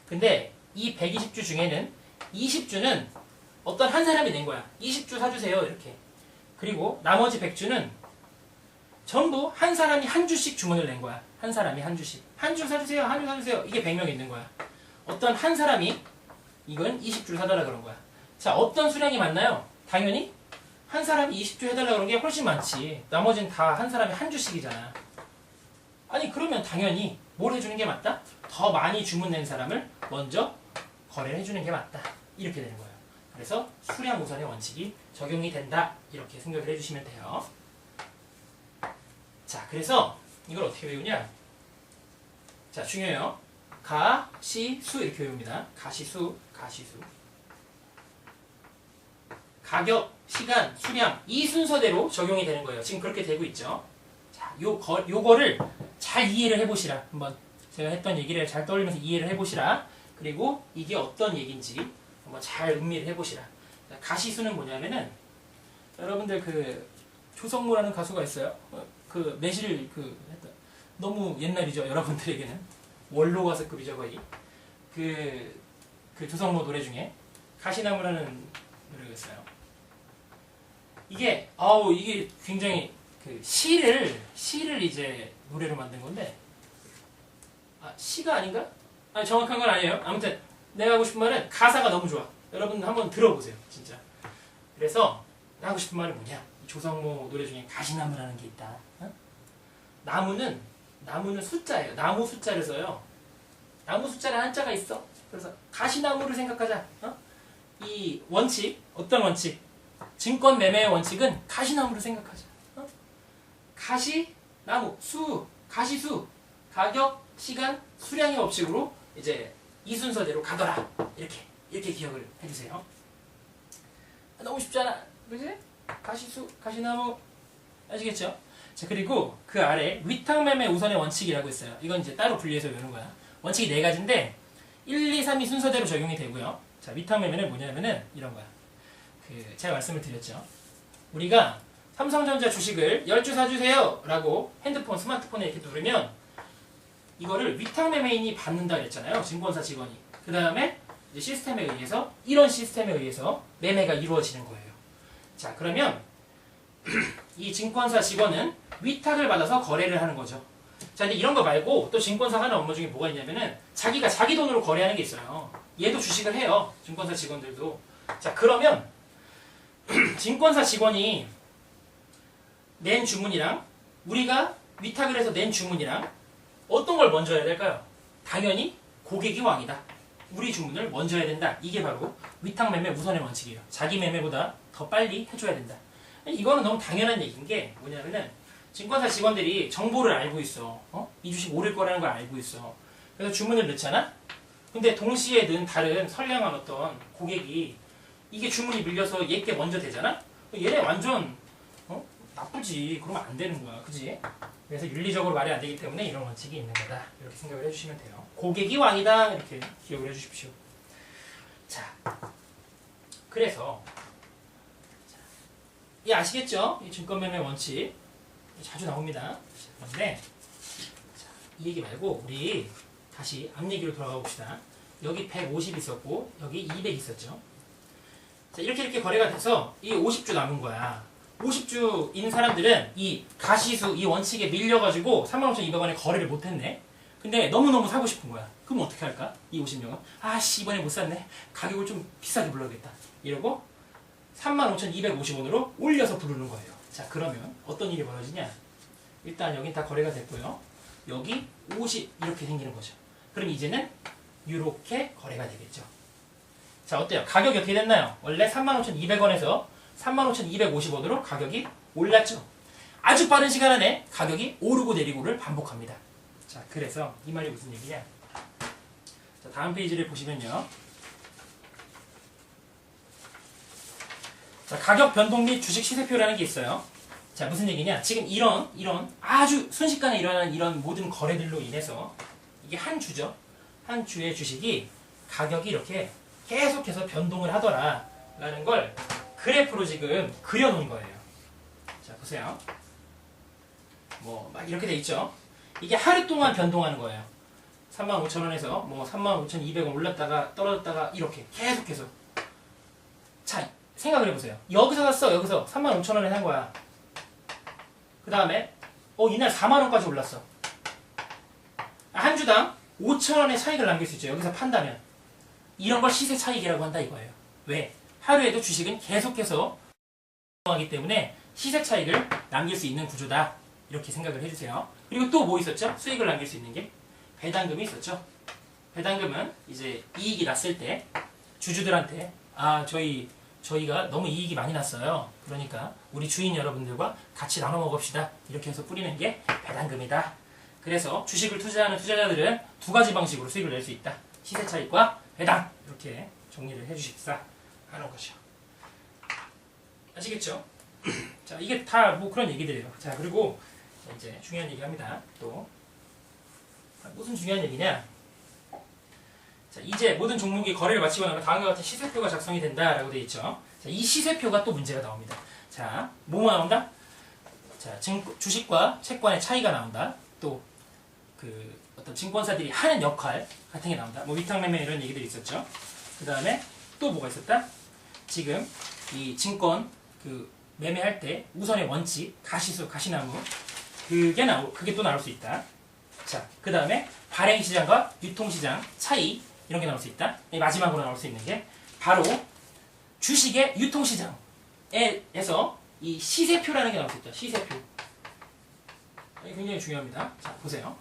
근데 이 120주 중에는 20주는 어떤 한 사람이 낸 거야. 20주 사주세요 이렇게. 그리고 나머지 100주는 전부 한 사람이 한 주씩 주문을 낸 거야. 한 사람이 한 주씩. 한 주 사주세요. 한 주 사주세요. 이게 100명 있는 거야. 어떤 한 사람이 이건 20주를 사달라 그런 거야. 자, 어떤 수량이 많나요? 당연히 한 사람이 20주 해달라 그런 게 훨씬 많지. 나머지는 다 한 사람이 한 주씩이잖아. 아니, 그러면 당연히 뭘 해주는 게 맞다? 더 많이 주문 낸 사람을 먼저 거래를 해주는 게 맞다. 이렇게 되는 거예요. 그래서 수량 우선의 원칙이 적용이 된다. 이렇게 생각을 해주시면 돼요. 자, 그래서 이걸 어떻게 외우냐? 자, 중요해요. 가, 시, 수 이렇게 외웁니다. 가시수, 가시수. 가격, 시간, 수량 이 순서대로 적용이 되는 거예요. 지금 그렇게 되고 있죠. 자, 요거를 잘 이해를 해보시라. 한번 제가 했던 얘기를 잘 떠올리면서 이해를 해보시라. 그리고 이게 어떤 얘기인지 한번 잘 음미를 해보시라. 자, 가시수는 뭐냐면은 여러분들 그 조성모라는 가수가 있어요. 그 매실 했던 너무 옛날이죠. 여러분들에게는 원로 가수급이죠 거의. 그 조성모 노래 중에 가시나무라는 노래가 있어요. 이게 굉장히 그 시를 이제 노래로 만든 건데, 시가 아닌가? 아니, 정확한 건 아니에요. 아무튼 내가 하고 싶은 말은 가사가 너무 좋아. 여러분 한번 들어보세요, 진짜. 그래서 내가 하고 싶은 말은 뭐냐? 조성모 노래 중에 가시나무라는 게 있다. 나무는 숫자예요. 나무 숫자를 써요. 나무 숫자를 한자가 있어. 그래서 가시나무를 생각하자. 이 원칙, 어떤 원칙? 증권 매매의 원칙은 가시나무를 생각하자. 가시나무, 가시수, 가격, 시간, 수량의 법칙으로 이제 이 순서대로 가더라. 이렇게 기억을 해주세요. 너무 쉽잖아, 그지? 가시수, 가시나무, 아시겠죠? 자, 그리고 그 아래 위탁매매 우선의 원칙이라고 있어요. 이건 이제 따로 분리해서 외우는 거야. 원칙이 4가지인데 1, 2, 3이 순서대로 적용이 되고요. 자, 위탁매매는 뭐냐면은 이런 거야. 제가 말씀을 드렸죠. 우리가 삼성전자 주식을 10주 사주세요 라고 핸드폰, 스마트폰에 이렇게 누르면 이거를 위탁매매인이 받는다 그랬잖아요. 증권사 직원이. 그 다음에 이제 시스템에 의해서 이런 시스템에 의해서 매매가 이루어지는 거예요. 자, 그러면 이 증권사 직원은 위탁을 받아서 거래를 하는 거죠. 자, 근데 이런 거 말고 또 증권사가 하는 업무 중에 뭐가 있냐면은 자기가 자기 돈으로 거래하는 게 있어요. 얘도 주식을 해요. 증권사 직원들도. 자, 그러면 증권사 직원이 낸 주문이랑 우리가 위탁을 해서 낸 주문이랑 어떤 걸 먼저 해야 될까요? 당연히 고객이 왕이다. 우리 주문을 먼저 해야 된다. 이게 바로 위탁 매매 우선의 원칙이에요. 자기 매매보다 더 빨리 해줘야 된다. 이거는 너무 당연한 얘기인 게 뭐냐면은 증권사 직원들이 정보를 알고 있어. 이 주식 오를 거라는 걸 알고 있어. 그래서 주문을 넣잖아? 근데 동시에 는 다른 선량한 어떤 고객이 이게 주문이 밀려서 얘께 먼저 되잖아? 얘네 완전 나쁘지. 그러면 안 되는 거야. 그지? 그래서 윤리적으로 말이 안 되기 때문에 이런 원칙이 있는 거다. 이렇게 생각을 해주시면 돼요. 고객이 왕이다. 이렇게 기억을 해주십시오. 자, 그래서 이 아시겠죠? 이 증권매매 원칙 자주 나옵니다. 그런데 이 얘기 말고 우리 다시 앞 얘기로 돌아가 봅시다. 여기 150 있었고 여기 200 있었죠. 자, 이렇게 거래가 돼서 이 50주 남은 거야. 50주인 사람들은 이 가시수 이 원칙에 밀려가지고 35,200원에 거래를 못했네. 근데 너무너무 사고 싶은 거야. 그럼 어떻게 할까? 이 50명은 아씨 이번에 못 샀네. 가격을 좀 비싸게 불러야겠다. 이러고 35,250원으로 올려서 부르는 거예요. 자, 그러면 어떤 일이 벌어지냐? 일단 여긴 다 거래가 됐고요. 여기 50 이렇게 생기는 거죠. 그럼 이제는 이렇게 거래가 되겠죠. 자, 어때요? 가격이 어떻게 됐나요? 원래 35,200원에서 35,250원으로 가격이 올랐죠. 아주 빠른 시간 안에 가격이 오르고 내리고를 반복합니다. 자, 그래서 이 말이 무슨 얘기냐? 자, 다음 페이지를 보시면요. 자, 가격 변동 및 주식 시세표라는 게 있어요. 자, 무슨 얘기냐? 지금 이런 아주 순식간에 일어나는 이런 모든 거래들로 인해서 이게 한 주죠. 한 주의 주식이 가격이 이렇게 계속해서 변동을 하더라라는 걸 그래프로 지금 그려놓은 거예요. 자, 보세요. 뭐 막 이렇게 돼 있죠. 이게 하루 동안 변동하는 거예요. 35,000원에서 뭐 35,200원 올랐다가 떨어졌다가 이렇게 계속해서. 자, 생각을 해보세요. 여기서 샀어. 여기서 35,000원에 산 거야. 그 다음에 이날 4만원까지 올랐어. 한 주당 5,000원의 차익을 남길 수 있죠. 여기서 판다면. 이런 걸 시세 차익이라고 한다 이거예요. 왜? 하루에도 주식은 계속해서 하기 때문에 시세 차익을 남길 수 있는 구조다. 이렇게 생각을 해주세요. 그리고 또 뭐 있었죠? 수익을 남길 수 있는 게 배당금이 있었죠. 배당금은 이제 이익이 났을 때 주주들한테 저희가 너무 이익이 많이 났어요. 그러니까 우리 주인 여러분들과 같이 나눠 먹읍시다. 이렇게 해서 뿌리는 게 배당금이다. 그래서 주식을 투자하는 투자자들은 두 가지 방식으로 수익을 낼 수 있다. 시세 차익과 배당. 이렇게 정리를 해주십사 하는 거죠. 아시겠죠? 자, 이게 다 뭐 그런 얘기들이에요. 자, 그리고 이제 중요한 얘기 합니다. 또 무슨 중요한 얘기냐? 자, 이제 모든 종목이 거래를 마치고 나면 다음과 같은 시세표가 작성이 된다라고 되어 있죠. 자, 이 시세표가 또 문제가 나옵니다. 자, 뭐가 나온다? 자, 주식과 채권의 차이가 나온다. 또 그 어떤 증권사들이 하는 역할 같은 게 나온다. 뭐 위탁매매 이런 얘기들이 있었죠. 그 다음에 또 뭐가 있었다? 지금 이 증권 그 매매할 때 우선의 원칙, 가시수, 가시나무 그게 또 나올 수 있다. 자, 그 다음에 발행시장과 유통시장 차이 이런 게 나올 수 있다. 마지막으로 나올 수 있는 게 바로 주식의 유통시장에서 이 시세표라는 게 나올 수 있다. 시세표. 이게 굉장히 중요합니다. 자, 보세요.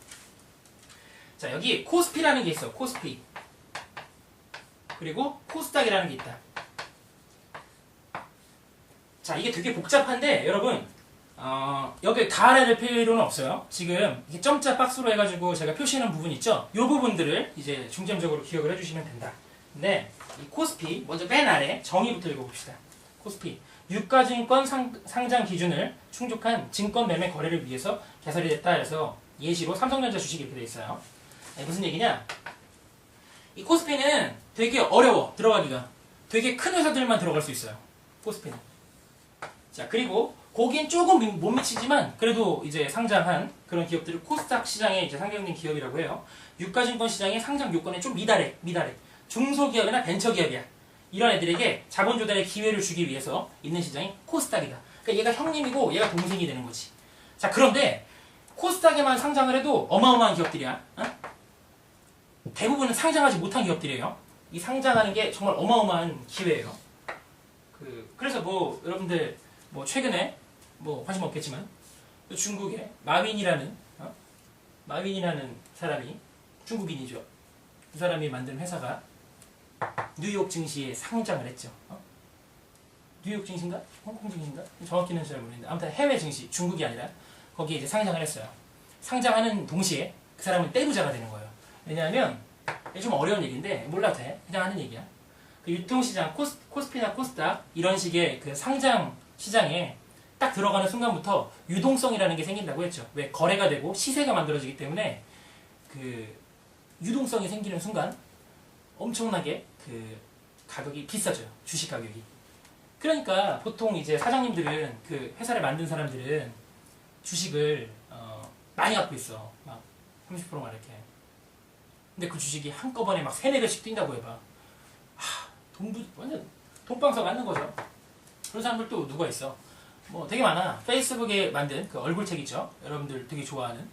자, 여기 코스피라는 게 있어. 코스피. 그리고 코스닥이라는 게 있다. 자, 이게 되게 복잡한데 여러분 여기 다 알아야 될 필요는 없어요. 지금 이게 점자 박스로 해가지고 제가 표시하는 부분 있죠? 이 부분들을 이제 중점적으로 기억을 해주시면 된다. 근데 이 코스피 먼저 맨 아래 정의부터 읽어봅시다. 코스피 유가증권 상장 기준을 충족한 증권 매매 거래를 위해서 개설이 됐다 해서 예시로 삼성전자 주식이 이렇게 돼 있어요. 무슨 얘기냐? 이 코스피는 되게 어려워 들어가기가. 되게 큰 회사들만 들어갈 수 있어요. 코스피는. 자, 그리고 거긴 조금 못 미치지만 그래도 이제 상장한 그런 기업들을 코스닥 시장에 이제 상장된 기업이라고 해요. 유가증권 시장의 상장 요건에 좀 미달해. 중소기업이나 벤처기업이야. 이런 애들에게 자본 조달의 기회를 주기 위해서 있는 시장이 코스닥이다. 그러니까 얘가 형님이고 얘가 동생이 되는 거지. 자, 그런데 코스닥에만 상장을 해도 어마어마한 기업들이야. 어? 대부분은 상장하지 못한 기업들이에요. 이 상장하는 게 정말 어마어마한 기회예요. 그래서 뭐 여러분들 뭐 최근에 뭐 관심 없겠지만 중국의 마윈이라는 사람이 중국인이죠. 그 사람이 만든 회사가 뉴욕 증시에 상장을 했죠. 뉴욕 증시인가? 홍콩 증시인가? 정확히는 잘 모르겠는데 아무튼 해외 증시, 중국이 아니라 거기에 이제 상장을 했어요. 상장하는 동시에 그 사람은 떼부자가 되는 거예요. 왜냐하면 이게 좀 어려운 얘기인데 몰라도 돼. 그냥 하는 얘기야. 그 유통시장, 코스피나 코스닥 이런 식의 그 상장 시장에 딱 들어가는 순간부터 유동성이라는 게 생긴다고 했죠. 왜? 거래가 되고 시세가 만들어지기 때문에 그 유동성이 생기는 순간 엄청나게 그 가격이 비싸져요. 주식 가격이. 그러니까 보통 이제 사장님들은 그 회사를 만든 사람들은 주식을 많이 갖고 있어. 막 30%만 이렇게. 근데 그 주식이 한꺼번에 막 3, 4배씩 뛴다고 해봐. 완전 돈방석 맞는 거죠. 그런 사람들도 누가 있어. 뭐 되게 많아. 페이스북에 만든 그 얼굴책 있죠. 여러분들 되게 좋아하는.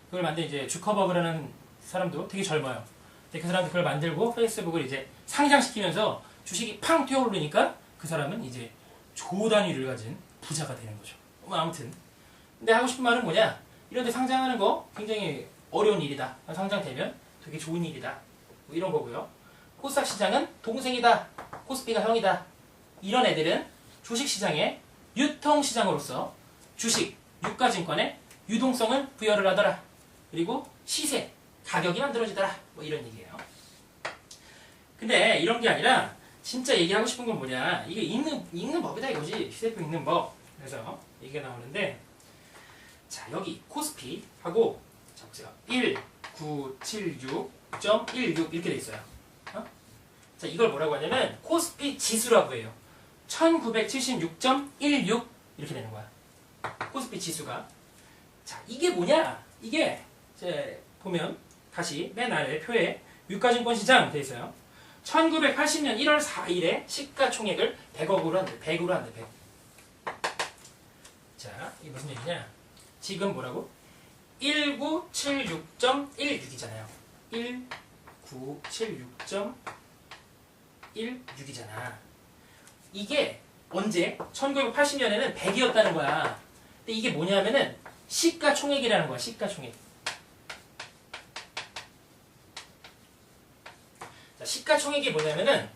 그걸 만든 이제 주커버그라는 사람도 되게 젊어요. 근데 그 사람이 그걸 만들고 페이스북을 이제 상장시키면서 주식이 팡 뛰어오르니까 그 사람은 이제 조 단위를 가진 부자가 되는 거죠. 아무튼. 근데 하고 싶은 말은 뭐냐? 이런 데 상장하는 거 굉장히 어려운 일이다. 상장되면 되게 좋은 일이다. 뭐 이런 거고요. 코스닥 시장은 동생이다. 코스피가 형이다. 이런 애들은 주식시장의 유통시장으로서 주식, 유가증권에 유동성을 부여를 하더라. 그리고 시세, 가격이 만들어지더라. 뭐 이런 얘기예요. 근데 이런 게 아니라 진짜 얘기하고 싶은 건 뭐냐. 이게 읽는 법이다 이거지. 휴대폰 읽는 법. 그래서 얘기가 나오는데 자, 여기 코스피하고 자, 보세요. 1976.16 이렇게 돼 있어요. 자, 이걸 뭐라고 하냐면 코스피 지수라고 해요. 1976.16 이렇게 되는 거야. 코스피 지수가. 자, 이게 뭐냐? 이게 이제 보면 다시 맨 아래 표에 유가증권 시장 돼 있어요. 1980년 1월 4일에 시가총액을 100억으로 한대. 100으로 한대. 100. 자, 이게 무슨 얘기냐? 지금 뭐라고? 1976.16이잖아요. 1976.16이잖아. 이게 언제? 1980년에는 100이었다는 거야. 근데 이게 뭐냐면은 시가총액이라는 거야. 시가총액. 자, 시가총액이 뭐냐면은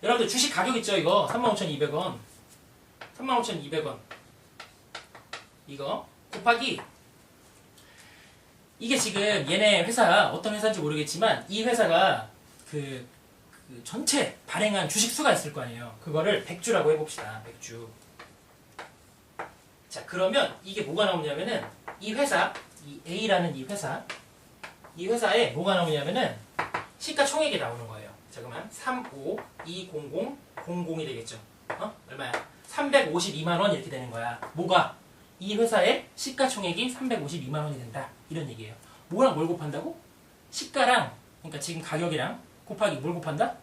여러분들 주식 가격 있죠? 이거 35,200원. 35,200원. 이거 곱하기 이게 지금 얘네 회사 어떤 회사인지 모르겠지만 이 회사가 그 전체 발행한 주식 수가 있을 거 아니에요. 그거를 100주라고 해봅시다. 100주. 자, 그러면 이게 뭐가 나오냐면은 이 회사, 이 A라는 이 회사에 뭐가 나오냐면은 시가총액이 나오는 거예요. 자, 그러면 3520000이 되겠죠. 얼마야? 352만 원 이렇게 되는 거야. 뭐가? 이 회사의 시가총액이 352만 원이 된다. 이런 얘기예요. 뭐랑 뭘 곱한다고? 시가랑, 그러니까 지금 가격이랑 곱하기 뭘 곱한다?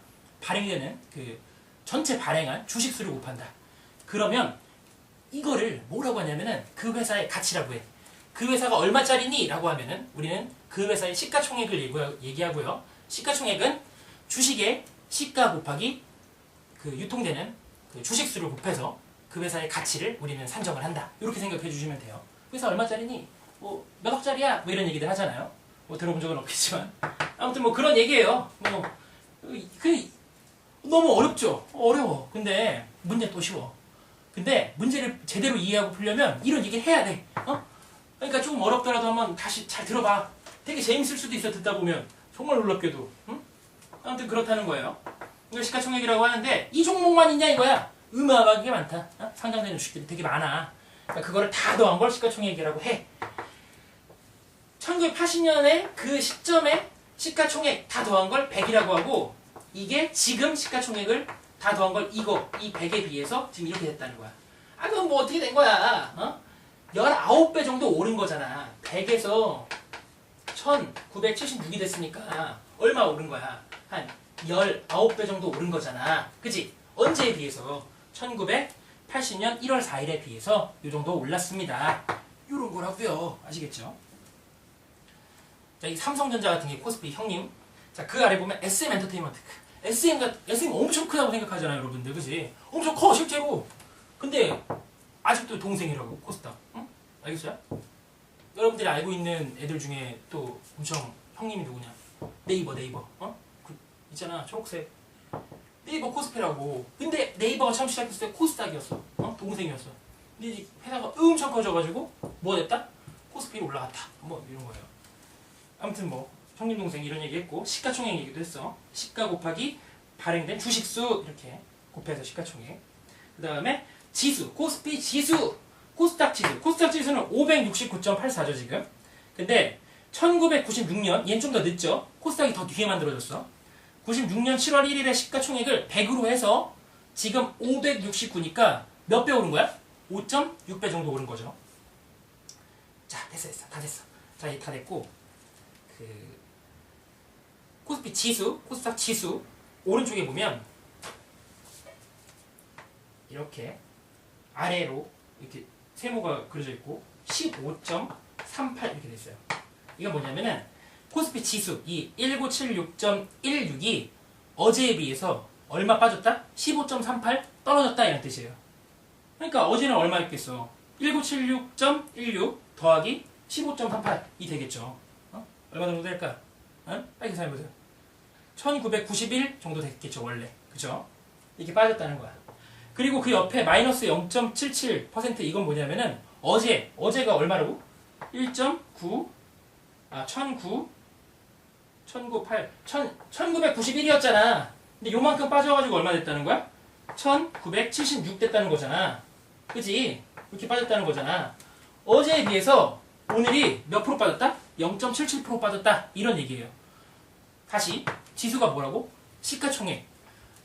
발행되는 그 전체 발행한 주식수를 곱한다. 그러면 이거를 뭐라고 하냐면은 그 회사의 가치라고 해. 그 회사가 얼마짜리니? 라고 하면은 우리는 그 회사의 시가총액을 얘기하고요. 시가총액은 주식의 시가 곱하기 그 유통되는 그 주식수를 곱해서 그 회사의 가치를 우리는 산정을 한다. 이렇게 생각해 주시면 돼요. 회사 얼마짜리니? 뭐 몇 억짜리야? 뭐 이런 얘기들 하잖아요. 뭐 들어본 적은 없겠지만 아무튼 뭐 그런 얘기예요. 뭐 너무 어렵죠? 어려워. 근데 문제는 또 쉬워. 근데 문제를 제대로 이해하고 풀려면 이런 얘기를 해야 돼. 그러니까 조금 어렵더라도 한번 다시 잘 들어봐. 되게 재밌을 수도 있어. 듣다 보면 정말 놀랍게도. 응? 아무튼 그렇다는 거예요. 이걸 시가총액이라고 하는데 이 종목만 있냐 이거야. 어마어마하게 많다. 상장되는 주식들이 되게 많아. 그러니까 그거를 다 더한 걸 시가총액이라고 해. 1980년에 그 시점에 시가총액 다 더한 걸 100이라고 하고 이게 지금 시가총액을 다 더한 걸 이 100에 비해서 지금 이렇게 됐다는 거야. 그럼 뭐 어떻게 된 거야? 19배 정도 오른 거잖아. 100에서 1976이 됐으니까 얼마 오른 거야? 한 19배 정도 오른 거잖아. 그지? 언제에 비해서? 1980년 1월 4일에 비해서 이 정도 올랐습니다. 이런 거라고요. 아시겠죠? 자, 이 삼성전자 같은 게 코스피 형님. 자, 그 아래 보면 SM 엔터테인먼트. SM 엄청 크다고 생각하잖아요, 여러분들. 그지? 엄청 커, 실제로. 근데 아직도 동생이라고, 코스닥. 응? 알겠어요? 여러분들이 알고 있는 애들 중에 또 엄청 형님이 누구냐? 네이버. 어? 그 있잖아, 초록색. 네이버 코스피라고. 근데 네이버가 처음 시작했을 때 코스닥이었어. 어? 동생이었어. 근데 이제 회사가 엄청 커져가지고 뭐 됐다? 코스피로 올라갔다. 뭐 이런 거예요. 아무튼 뭐 형님 동생 이런 얘기 했고 시가총액 얘기도 했어. 시가 곱하기 발행된 주식수 이렇게 곱해서 시가총액. 그 다음에 지수, 코스피 지수, 코스닥 지수. 코스닥 지수는 569.84죠 지금. 근데 1996년, 얘는 좀 더 늦죠. 코스닥이 더 뒤에 만들어졌어. 96년 7월 1일에 시가총액을 100으로 해서 지금 569니까 몇 배 오른 거야? 5.6배 정도 오른 거죠. 자, 됐어. 다 됐어. 자, 이제 다 됐고 그 코스피 지수, 코스닥 지수 오른쪽에 보면 이렇게 아래로 이렇게 세모가 그려져 있고 15.38 이렇게 돼 있어요. 이거 뭐냐면은 코스피 지수 이 1976.16이 어제에 비해서 얼마 빠졌다? 15.38 떨어졌다 이런 뜻이에요. 그러니까 어제는 얼마였겠어? 1976.16 더하기 15.38이 되겠죠. 어? 얼마 정도 될까? 어? 빨리 계산해보세요. 1991 정도 됐겠죠 원래. 그죠? 이렇게 빠졌다는 거야. 그리고 그 옆에 마이너스 0.77% 이건 뭐냐면은 어제가 얼마라고? 1991이었잖아. 근데 요만큼 빠져가지고 얼마 됐다는 거야? 1976 됐다는 거잖아. 그지? 이렇게 빠졌다는 거잖아. 어제에 비해서 오늘이 몇 프로 빠졌다? 0.77% 빠졌다. 이런 얘기예요. 다시 지수가 뭐라고? 시가총액.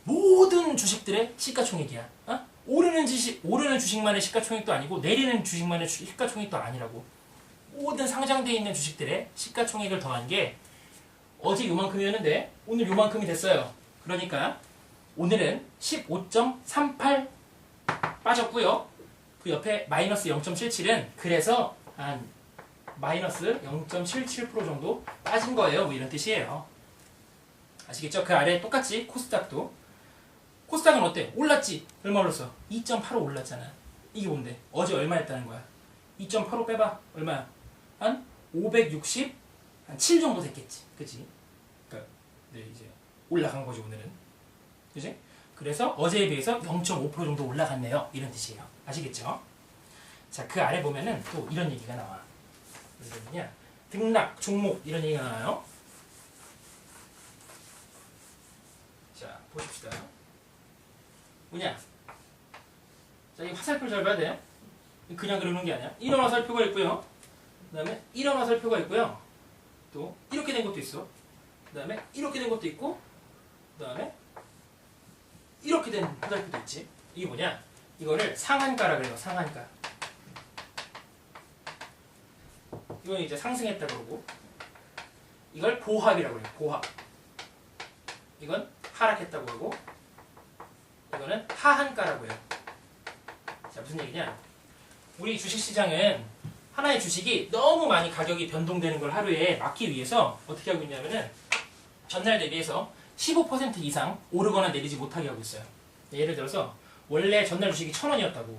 모든 주식들의 시가총액이야. 어? 오르는 주식만의 시가총액도 아니고 내리는 주식만의 시가총액도 아니라고. 모든 상장되어 있는 주식들의 시가총액을 더한 게 어제 요만큼이었는데 오늘 요만큼이 됐어요. 그러니까 오늘은 15.38 빠졌고요. 그 옆에 마이너스 0.77은 그래서 한 마이너스 0.77% 정도 빠진 거예요. 뭐 이런 뜻이에요. 아시겠죠? 그 아래 똑같이 코스닥도. 코스닥은 어때? 올랐지? 얼마 올랐어? 2.85 올랐잖아. 이게 뭔데? 어제 얼마였다는 거야? 2.85 빼봐. 얼마야? 한 567 정도 됐겠지. 그치? 그러니까 네, 이제 올라간 거지 오늘은. 그치? 그래서 어제에 비해서 0.5% 정도 올라갔네요. 이런 뜻이에요. 아시겠죠? 자, 그 아래 보면은 또 이런 얘기가 나와. 무슨 얘기냐? 등락, 종목 이런 얘기가 나와요. 자, 보십시다. 뭐냐? 자, 이 화살표 잘 봐야 돼. 그냥 그러는 게 아니야. 이런 화살표가 있고요. 그 다음에 이런 화살표가 있고요. 또 이렇게 된 것도 있어. 그 다음에 이렇게 된 것도 있고 그 다음에 이렇게 된 화살표도 있지. 이게 뭐냐? 이거를 상한가라 그래요. 상한가. 이건 이제 상승했다 그러고 이걸 보합이라고 해요. 보합. 이건 하락했다고 하고 이거는 하한가라고 해요. 자, 무슨 얘기냐? 우리 주식시장은 하나의 주식이 너무 많이 가격이 변동되는 걸 하루에 막기 위해서 어떻게 하고 있냐면은 전날 대비해서 15% 이상 오르거나 내리지 못하게 하고 있어요. 예를 들어서 원래 전날 주식이 1,000원이었다고.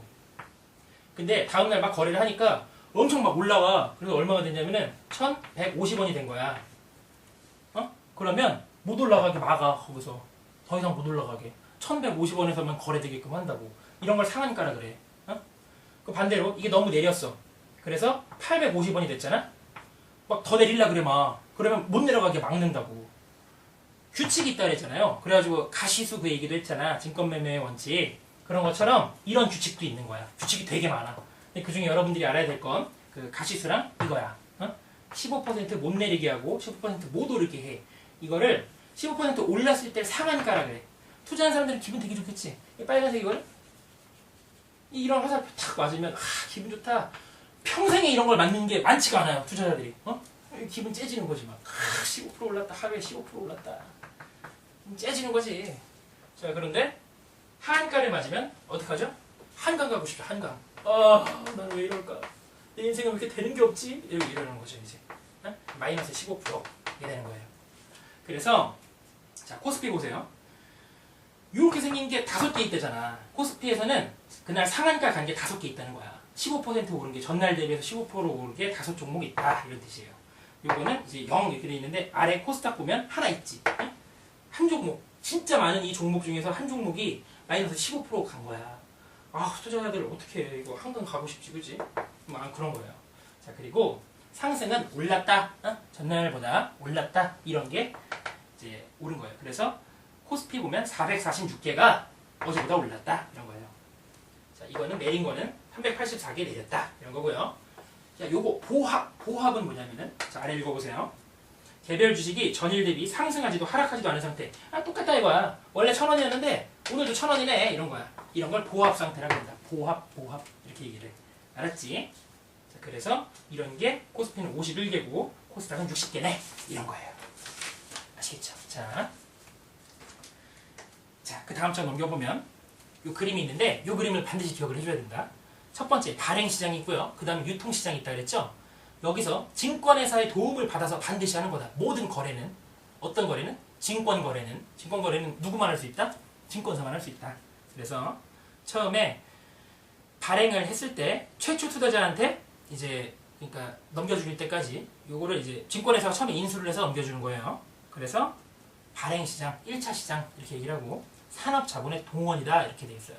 근데 다음날 막 거래를 하니까 엄청 막 올라와. 그래서 얼마가 됐냐면은 1,150원이 된 거야. 어? 그러면 못 올라가게 막아. 거기서 더 이상 못 올라가게 1,150원에서만 거래되게끔 한다고. 이런 걸 상한가라 그래. 어? 그 반대로 이게 너무 내렸어. 그래서 850원이 됐잖아. 막 더 내릴라 그래 막. 그러면 못 내려가게 막는다고. 규칙이 있다 그랬잖아요. 그래가지고 가시수 그 얘기도 했잖아. 증권매매의 원칙. 그런 것처럼 이런 규칙도 있는 거야. 규칙이 되게 많아. 근데 그 중에 여러분들이 알아야 될 건 그 가시수랑 이거야. 어? 15% 못 내리게 하고 15% 못 오르게 해. 이거를 15% 올랐을 때 상한가라 그래. 투자하는 사람들은 기분 되게 좋겠지. 이 빨간색 이걸 이런 화살표 탁 맞으면 기분 좋다. 평생에 이런 걸 맞는 게 많지가 않아요. 투자자들이. 어? 기분 째지는 거지 막. 15% 올랐다. 하루에 15% 올랐다. 째지는 거지. 자, 그런데 한가를 맞으면 어떡하죠? 한강 가고 싶죠. 한강. 난 왜 이럴까? 내 인생은 왜 이렇게 되는 게 없지? 이러는 거죠, 이제. 마이너스 15% 이게 되는 거예요. 그래서 자, 코스피 보세요. 이렇게 생긴 게 5개 있다잖아. 코스피에서는 그날 상한가 간 게 5개 있다는 거야. 15% 오른 게 전날 대비해서 15% 오른 게 5종목 있다 이런 뜻이에요. 요거는 이제 0 이렇게 돼 있는데 아래 코스닥 보면 하나 있지. 한 종목 진짜 많은 이 종목 중에서 한 종목이 마이너스 15%간 거야. 투자자들 어떻게 해? 이거 한강 가고 싶지, 그지? 그런 거예요. 자, 그리고 상승은 올랐다, 전날보다 올랐다 이런 게 이제 오른 거예요. 그래서 코스피 보면 446개가 어제보다 올랐다 이런 거예요. 자, 이거는 내린 거는 384개 내렸다 이런 거고요. 자, 요거 보합은 뭐냐면은 자, 아래 읽어보세요. 개별 주식이 전일 대비 상승하지도 하락하지도 않은 상태. 똑같다 이거야. 원래 1,000원이었는데 오늘도 1,000원이네 이런 거야. 이런 걸 보합 상태라고 한다. 보합 이렇게 얘기를 해. 알았지? 자, 그래서 이런 게 코스피는 51개고 코스닥은 60개네 이런 거예요. 아시겠죠? 자, 그 다음 장 넘겨보면 요 그림이 있는데 요 그림을 반드시 기억을 해줘야 된다. 첫 번째 발행시장이 있고요. 그 다음에 유통시장이 있다 그랬죠? 여기서 증권회사의 도움을 받아서 반드시 하는 거다. 모든 거래는 어떤 거래는? 증권 거래는 누구만 할 수 있다? 증권사만 할 수 있다. 그래서 처음에 발행을 했을 때 최초 투자자한테 이제 그러니까 넘겨줄 때까지 요거를 이제 증권회사가 처음에 인수를 해서 넘겨주는 거예요. 그래서 발행시장, 1차 시장 이렇게 얘기를 하고 산업자본의 동원이다 이렇게 돼 있어요.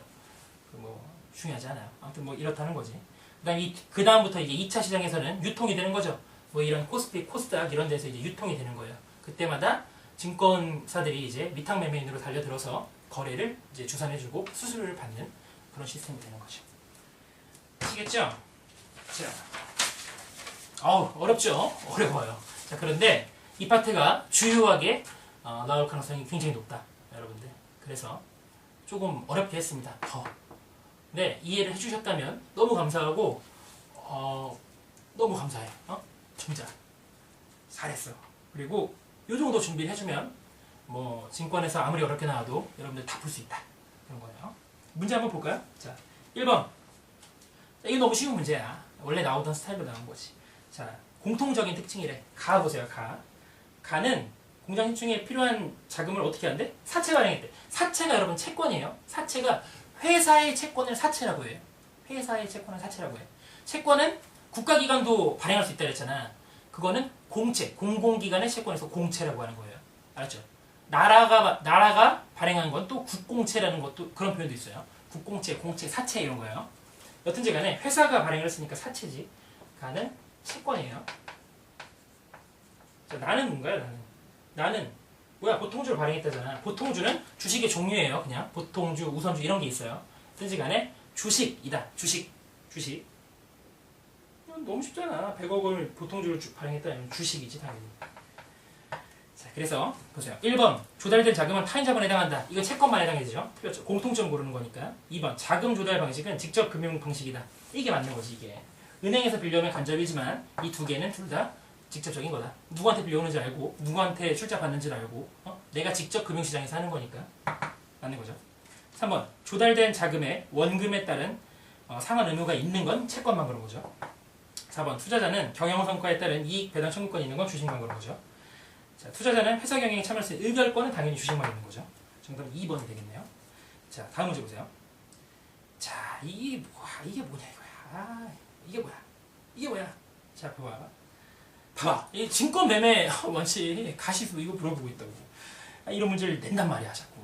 뭐 중요하지 않아요. 아무튼 뭐 이렇다는 거지. 그 다음부터 이제 2차 시장에서는 유통이 되는 거죠. 뭐 이런 코스피, 코스닥 이런 데서 이제 유통이 되는 거예요. 그때마다 증권사들이 이제 위탁 매매인으로 달려들어서 거래를 이제 주선해주고 수수료를 받는 그런 시스템이 되는 거죠. 아시겠죠? 자, 어렵죠? 어려워요. 자, 그런데 이 파트가 주요하게 나올 가능성이 굉장히 높다, 여러분들. 그래서 조금 어렵게 했습니다. 네, 이해를 해주셨다면 너무 감사하고 너무 감사해요. 진짜 잘했어. 그리고 이 정도 준비를 해주면 뭐 증권에서 아무리 어렵게 나와도 여러분들 다 풀 수 있다 그런 거예요. 문제 한번 볼까요? 자, 1번. 이게 너무 쉬운 문제야. 원래 나오던 스타일로 나온 거지. 자, 공통적인 특징이래. 가 보세요. 가는 공장 신중에 필요한 자금을 어떻게 한대? 사채 발행했대. 사채가 여러분 채권이에요. 사채가 회사의 채권을 사채라고 해요. 회사의 채권을 사채라고 해요. 채권은 국가기관도 발행할 수 있다 그랬잖아. 그거는 공채, 공공기관의 채권에서 공채라고 하는 거예요. 알았죠? 나라가 발행한 건 또 국공채라는 것도 그런 표현도 있어요. 국공채, 공채, 사채 이런 거예요. 여튼지 간에 회사가 발행을 했으니까 사채지. 가는 채권이에요. 자, 나는 뭔가요? 나는 뭐야? 보통주를 발행했다잖아. 보통주는 주식의 종류예요. 그냥 보통주, 우선주 이런 게 있어요. 여튼지 간에 주식이다. 주식. 너무 쉽잖아. 100억 원을 보통주를 발행했다면 주식이지 당연히. 자, 그래서 보세요. 1번 조달된 자금은 타인 자본에 해당한다. 이건 채권만 해당해지죠. 틀렸죠. 공통점 고르는 거니까. 2번 자금 조달 방식은 직접 금융 방식이다. 이게 맞는 거지 이게. 은행에서 빌려오면 간접이지만 이 두 개는 둘 다 직접적인 거다. 누구한테 빌려오는지 알고 누구한테 출자 받는지 알고 내가 직접 금융시장에서 하는 거니까 맞는 거죠. 3번 조달된 자금의 원금에 따른 상환 의무가 있는 건 채권만 그런 거죠. 4번 투자자는 경영 성과에 따른 이익 배당 청구권이 있는 건 주식만 그런 거죠. 자, 투자자는 회사 경영에 참여할 수 있는 의결권은 당연히 주식만 있는 거죠. 정답은 2번이 되겠네요. 자, 다음 문제 보세요. 자, 이게 뭐냐 이거야. 이게 뭐야. 자, 봐봐. 이 증권 매매 원칙 가시수 이거 물어보고 있다고. 이런 문제를 낸단 말이야 자꾸.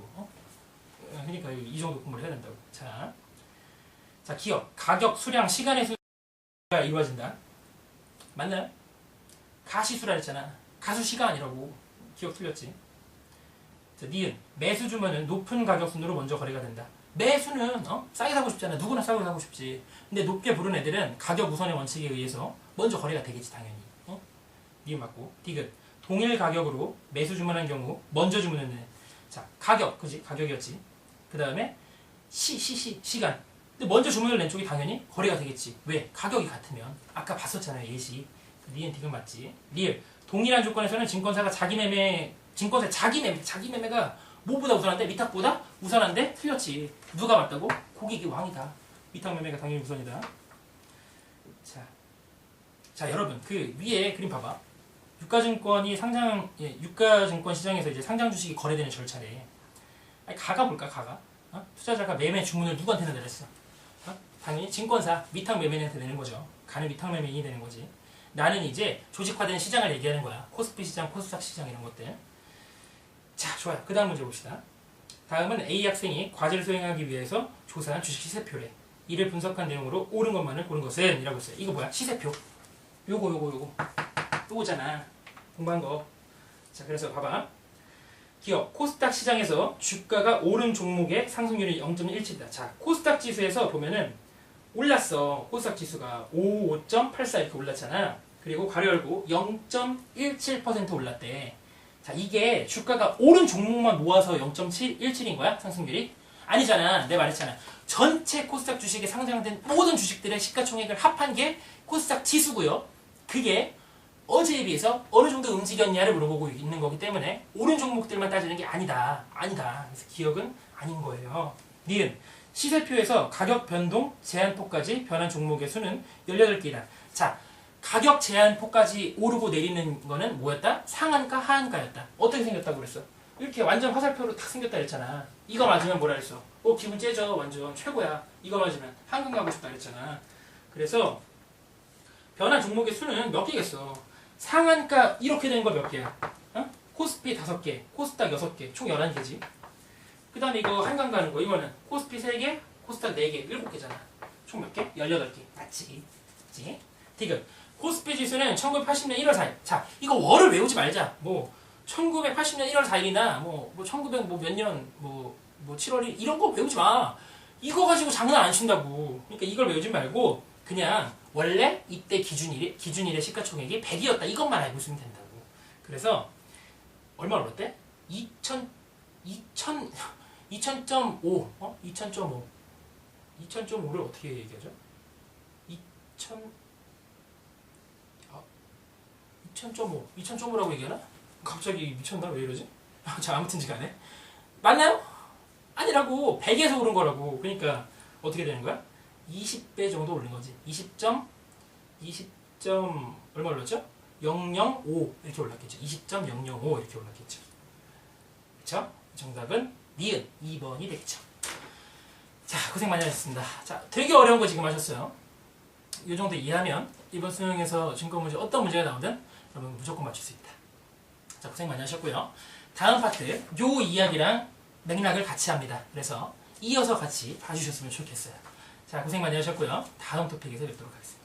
그러니까 이 정도 공부를 해야 된다고. 자, 기업 가격, 수량, 시간의 수가 이루어진다. 맞나요? 가시수라 했잖아. 가수시가 아니라고. 기억 틀렸지. 자, 니은 매수 주문은 높은 가격 순으로 먼저 거래가 된다. 매수는 싸게 사고 싶잖아. 누구나 싸게 사고 싶지. 근데 높게 부른 애들은 가격 우선의 원칙에 의해서 먼저 거래가 되겠지 당연히. 니은 맞고. 디귿 동일 가격으로 매수 주문한 경우 먼저 주문했네. 자, 가격, 그지? 가격이었지. 그 다음에 시간. 근데 먼저 주문을 낸 쪽이 당연히 거래가 되겠지. 왜? 가격이 같으면. 아까 봤었잖아요 예시. 니은 디귿 맞지. 리을 동일한 조건에서는 증권사가 자기 매매가 뭐보다 우선한데? 위탁보다 우선한데? 틀렸지. 누가 맞다고? 고객이 왕이다. 위탁 매매가 당연히 우선이다. 자 여러분 그 위에 그림 봐봐. 유가증권이 유가증권 시장에서 이제 상장 주식이 거래되는 절차래. 아니, 가가 볼까 가가? 투자자가 매매 주문을 누구한테 내렸어? 당연히 증권사 위탁 매매인한테 내는 거죠. 가는 위탁 매매인이 되는 거지. 나는 이제 조직화된 시장을 얘기하는 거야. 코스피 시장, 코스닥 시장 이런 것들. 자, 좋아요. 그 다음 문제 봅시다. 다음은 A 학생이 과제를 수행하기 위해서 조사한 주식 시세표래. 이를 분석한 내용으로 옳은 것만을 고른 것은 이라고 했어요. 이거 뭐야? 시세표. 요거잖아. 공부한 거. 자, 그래서 봐봐. 기업 코스닥 시장에서 주가가 오른 종목의 상승률이 0.17이다. 자, 코스닥 지수에서 보면은 올랐어. 코스닥 지수가 55.84 이렇게 올랐잖아. 그리고 가로 열고 0.17% 올랐대. 자, 이게 주가가 오른 종목만 모아서 0.17인 거야? 상승률이? 아니잖아. 내가 말했잖아. 전체 코스닥 주식에 상장된 모든 주식들의 시가총액을 합한 게 코스닥 지수고요. 그게 어제에 비해서 어느 정도 움직였냐를 물어보고 있는 거기 때문에 오른 종목들만 따지는 게 아니다. 그래서 기억은 아닌 거예요. 니은 시세표에서 가격 변동 제한폭까지 변한 종목의 수는 18개이다. 자, 가격 제한폭까지 오르고 내리는 거는 뭐였다? 상한가, 하한가였다. 어떻게 생겼다고 그랬어? 이렇게 완전 화살표로 탁 생겼다 그랬잖아. 이거 맞으면 뭐라 그랬어? 기분 째져. 완전 최고야. 이거 맞으면 한강 가고 싶다 그랬잖아. 그래서 변한 종목의 수는 몇 개겠어? 상한가 이렇게 된 거 몇 개야? 코스피 5개, 코스닥 6개, 총 11개지. 그 다음에 이거 한강 가는 거, 이거는 코스피 3개, 코스닥 4개, 7개잖아. 총 몇 개? 18개. 맞지? 그치? 디귿. 코스피 지수는 1980년 1월 4일. 자, 이거 월을 외우지 말자. 1980년 1월 4일이나, 1900 몇 년, 7월 1일, 이런 거 외우지 마. 이거 가지고 장난 안 친다고. 그러니까 이걸 외우지 말고, 그냥, 원래 이때 기준일의 시가총액이 100이었다. 이것만 알고 있으면 된다고. 그래서 얼마 올랐대? 2000.5 2000.5를 어떻게 얘기하죠? 2000.5라고 얘기하나? 갑자기 미쳤나? 왜 이러지? 자, 아무튼지 간에 맞나요? 아니라고. 100에서 오른 거라고. 그러니까 어떻게 되는 거야? 20배 정도 오른 거지. 20. 얼마 올랐죠? 005 이렇게 올랐겠죠. 20.005 이렇게 올랐겠죠. 그쵸? 정답은 니은 2번이 되겠죠. 자, 고생 많이 하셨습니다. 자, 되게 어려운 거 지금 하셨어요. 이 정도 이해하면 이번 수능에서 증거 문제 어떤 문제가 나오든 여러분 무조건 맞출 수 있다. 자, 고생 많이 하셨고요. 다음 파트 요 이야기랑 맥락을 같이 합니다. 그래서 이어서 같이 봐주셨으면 좋겠어요. 자, 고생 많이 하셨고요. 다음 토픽에서 뵙도록 하겠습니다.